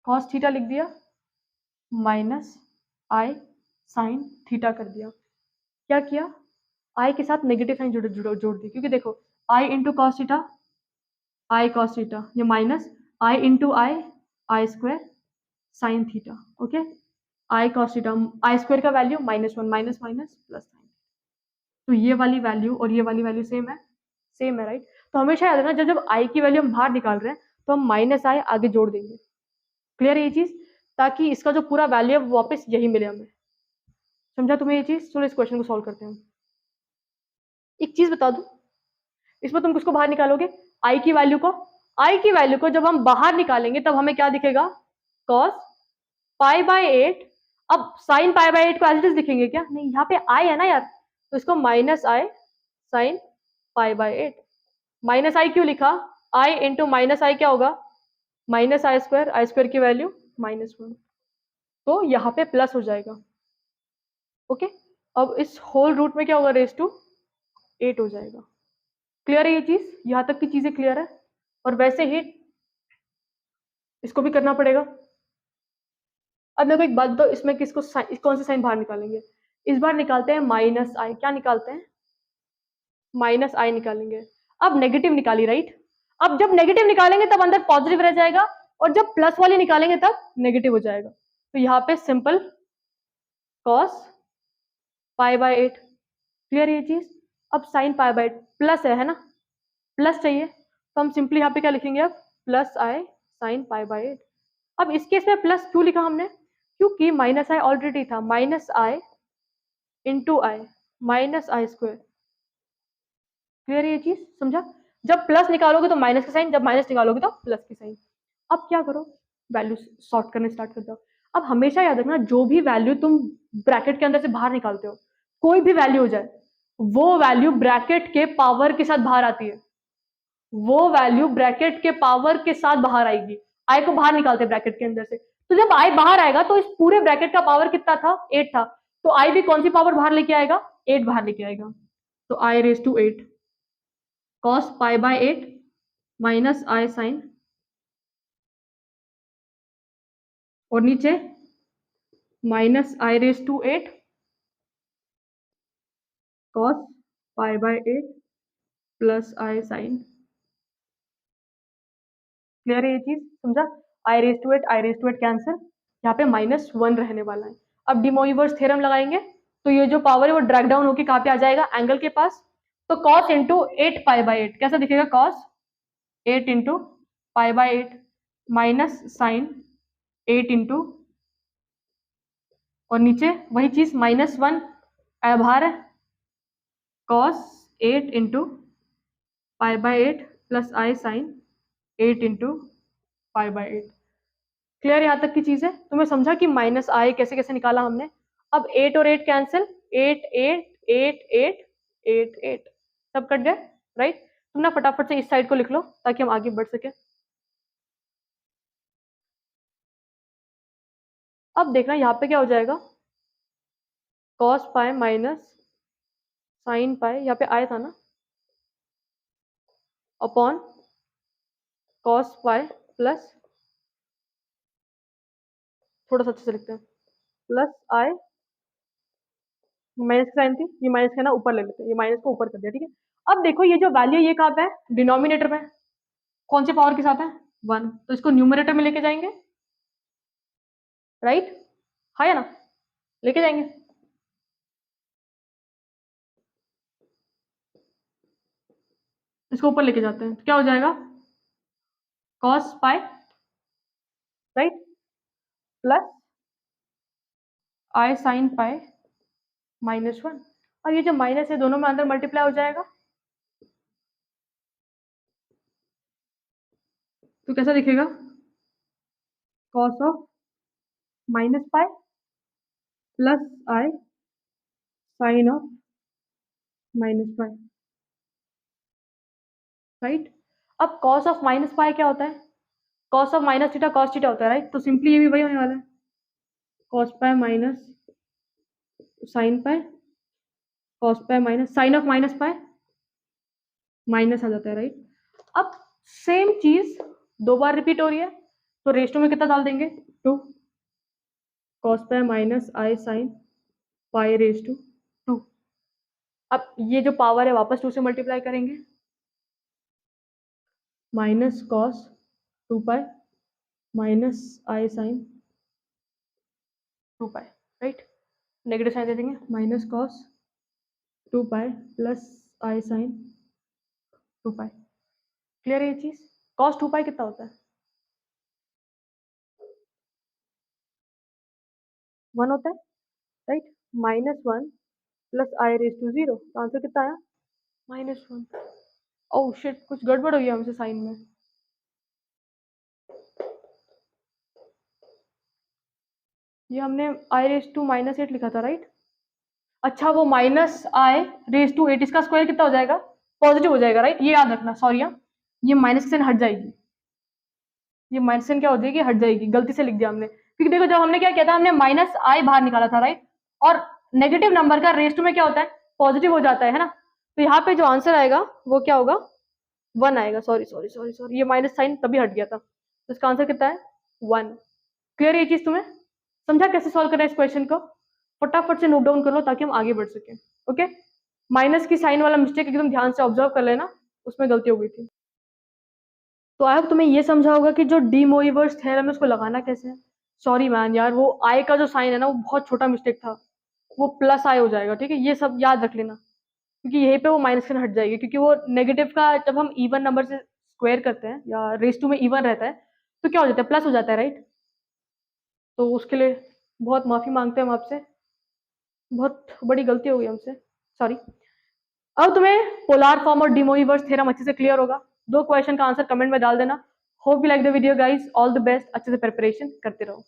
कॉस थीटा लिख दिया, माइनस आई साइन थीटा कर दिया, क्या किया, आई के साथ नेगेटिव साइन जोड़ दी, क्योंकि देखो आई into cos theta, I cos theta, ये minus I into I, I square sine theta, okay, I cos theta, I square का value -1, minus minus plus sign, तो ये वाली वैल्यू और ये वाली वैल्यू सेम है, राइट। तो हमेशा याद रखना, जब जब आई की वैल्यू हम बाहर निकाल रहे हैं तो हम माइनस आई आगे जोड़ देंगे, क्लियर है ये चीज, ताकि इसका जो पूरा वैल्यू है वापस यही मिले हमें, समझा तुम्हें ये चीज। चलो इस क्वेश्चन को सॉल्व करते हैं। एक चीज बता दूं, इसमें तुम किसको बाहर निकालोगे, आई की वैल्यू को, आई की वैल्यू को जब हम बाहर निकालेंगे तब हमें क्या दिखेगा, कॉस पाई बाय 8। अब साइन पाई बाय 8 को एज इट इज लिखेंगे क्या, नहीं, यहाँ पे आई है ना यार, तो इसको minus i sine pi by 8, minus i क्यों लिखा, आई इंटू माइनस आई क्या होगा, माइनस आई स्क्वायर की वैल्यू -1, तो यहाँ पे प्लस हो जाएगा, ओके। अब इस होल रूट में क्या होगा, रेस टू 8 हो जाएगा, क्लियर है ये चीज, यहाँ तक की चीजें क्लियर है। और वैसे ही इसको भी करना पड़ेगा। अब मेरे को एक बात बताओ, इसमें किसको कौन से साइन बाहर निकालेंगे, इस बार निकालते हैं माइनस आई, क्या निकालते हैं, माइनस आई निकालेंगे। अब नेगेटिव निकाली, राइट, अब जब नेगेटिव निकालेंगे तब अंदर पॉजिटिव रह जाएगा, और जब प्लस वाली निकालेंगे तब नेगेटिव हो जाएगा, तो यहाँ पे simple cos pi by 8, clear ये चीज। अब साइन पाई बाय 8 प्लस है ना, प्लस चाहिए, तो हम सिंपली यहाँ पे क्या लिखेंगे, अब plus i sine pi by 8। अब इस केस में प्लस क्यों लिखा हमने, क्योंकि माइनस आई ऑलरेडी था, minus I into I minus i square, clear ये चीज, समझा। जब प्लस निकालोगे तो माइनस का साइन, जब माइनस निकालोगे तो प्लस की साइन। अब क्या करो, वैल्यू सॉर्ट करने स्टार्ट कर दो। अब हमेशा याद रखना, जो भी वैल्यू तुम ब्रैकेट के अंदर से बाहर निकालते हो, कोई भी वैल्यू हो जाए, वो वैल्यू ब्रैकेट के पावर के साथ बाहर आती है, वो वैल्यू ब्रैकेट के पावर के साथ बाहर आएगी। आई को बाहर निकालते हैं ब्रैकेट के अंदर से, तो जब आई बाहर आएगा तो इस पूरे ब्रैकेट का पावर कितना था, 8 था, तो आई भी कौन सी पावर बाहर लेके आएगा, 8 बाहर लेके आएगा, तो i raise to 8 cos pi by 8 minus i sine और नीचे minus i raise to 8 cos pi by 8 plus i sine. Clear है ये चीज, समझा? I raise to 8 i raise to 8 cancel, यहाँ पे -1 रहने वाला है। अब डिमोइवर्स थ्योरम लगाएंगे तो ये जो पावर है वो ड्रैग डाउन होकर कहाँ पे आ जाएगा, एंगल के पास। तो cos इंटू 8 पाई बाय 8 कैसा दिखेगा, cos 8 into pi by 8 minus sine 8 into, और नीचे वही चीज -1 बाहर है, cos 8 into pi by 8 plus i sine 8 into pi by 8। Clear यहाँ तक की चीज है? तुम्हें समझा कि माइनस आई कैसे कैसे निकाला हमने। अब 8 और 8 कैंसिल, 8 8 8 8 8 8 सब कट गए, राइट? तुम ना फटाफट से इस साइड को लिख लो ताकि हम आगे बढ़ सके। अब देखना यहाँ पे क्या हो जाएगा, cos पाई माइनस साइन पाई, यहाँ पे आया था ना, अपॉन cos पाई प्लस, थोड़ा सा अच्छे से लिखते हैं, प्लस आई, माइनस की साइन थी, ये माइनस का ना ऊपर ले लेते हैं, ये माइनस को ऊपर कर दिया, ठीक है। अब देखो ये जो वैल्यू ये कहाँ पे है, डिनोमिनेटर में, कौन से पावर के साथ है, 1, तो इसको न्यूमरेटर में लेके जाएंगे, राइट? हाँ या ना, लेके जाएंगे। इसको ऊपर लेके जाते हैं तो क्या हो जाएगा, cos pi, right, plus i sine पाई -1। अब ये जो माइनस है दोनों में अंदर मल्टीप्लाई हो जाएगा, तो कैसा दिखेगा, cos of minus pi plus i sine of -pi, right? अब cos ऑफ -पाई क्या होता है, cos of minus theta cos theta होता है, राइट? तो सिंपली ये भी वही होने वाला है, cos pi minus sine pi, cos pi minus sine of -पाई, माइनस आ जाता है, राइट? अब सेम चीज दो बार रिपीट हो रही है, तो रेशो में कितना डाल देंगे, 2, cos pi minus i sine pi raise to 2। अब ये जो पावर है वापस 2 से मल्टीप्लाई करेंगे, minus cos 2 pi minus i sine 2 pi, right? Negative sign दे देंगे, minus cos 2 pi plus i sine 2 pi. Clear है ये चीज? cos 2 पाई कितना होता है, 1 होता है, right? -1 plus i raise to 0, तो आंसर कितना आया, -1। ओह शिट, कुछ गड़बड़ हुई है हमसे साइन में। ये हमने आई रेज टू -8 लिखा था, राइट? अच्छा वो माइनस आई रेज टू 8, इसका स्क्वायर कितना हो जाएगा, पॉजिटिव हो जाएगा, राइट? ये याद रखना, सॉरी हाँ, ये माइनस साइन हट जाएगी, ये माइनस साइन क्या हो जाएगी, हट जाएगी, गलती से लिख दिया हमने, क्योंकि देखो जब हमने क्या किया था, हमने माइनस आई बाहर निकाला था, राइट? और नेगेटिव नंबर का रेज टू में क्या होता है, पॉजिटिव हो जाता है ना? तो यहाँ पे जो आंसर आएगा वो क्या होगा, 1 आएगा। सॉरी सॉरी सॉरी सॉरी, ये माइनस साइन तभी हट गया था, तो इसका आंसर कितना है, 1। क्लियर ये चीज तुम्हें समझा कैसे सॉल्व करना है इस क्वेश्चन को? फटाफट से नोट डाउन कर लो ताकि हम आगे बढ़ सकें। ओके, माइनस की साइन वाला मिस्टेक एकदम ध्यान से ऑब्जर्व कर लेना, उसमें गलती हो गई थी। तो आई होप तुम्हें ये समझा होगा कि जो डी मोइवर्स थ्योरम है उसको लगाना कैसे है। सॉरी मैन यार, वो आई का जो साइन है ना वो बहुत छोटा मिस्टेक था, वो प्लस आई हो जाएगा, ठीक है? ये सब याद रख लेना, क्योंकि यहीं पे वो माइनस साइन हट जाएगी, क्योंकि वो नेगेटिव का जब हम इवन नंबर से स्क्वायर करते हैं या रेस टू में इवन रहता है तो क्या हो जाता है, प्लस हो जाता है, राइट? तो उसके लिए बहुत माफी मांगते हैं हम आपसे, बहुत बड़ी गलती हो गई हमसे, सॉरी। अब तुम्हें पोलार फॉर्म और डिमोइवर्स थ्योरम अच्छे से क्लियर होगा। 2 क्वेश्चन का आंसर कमेंट में डाल देना। Hope you like the video guys, all the best, अच्छे से प्रिपरेशन करते रहो।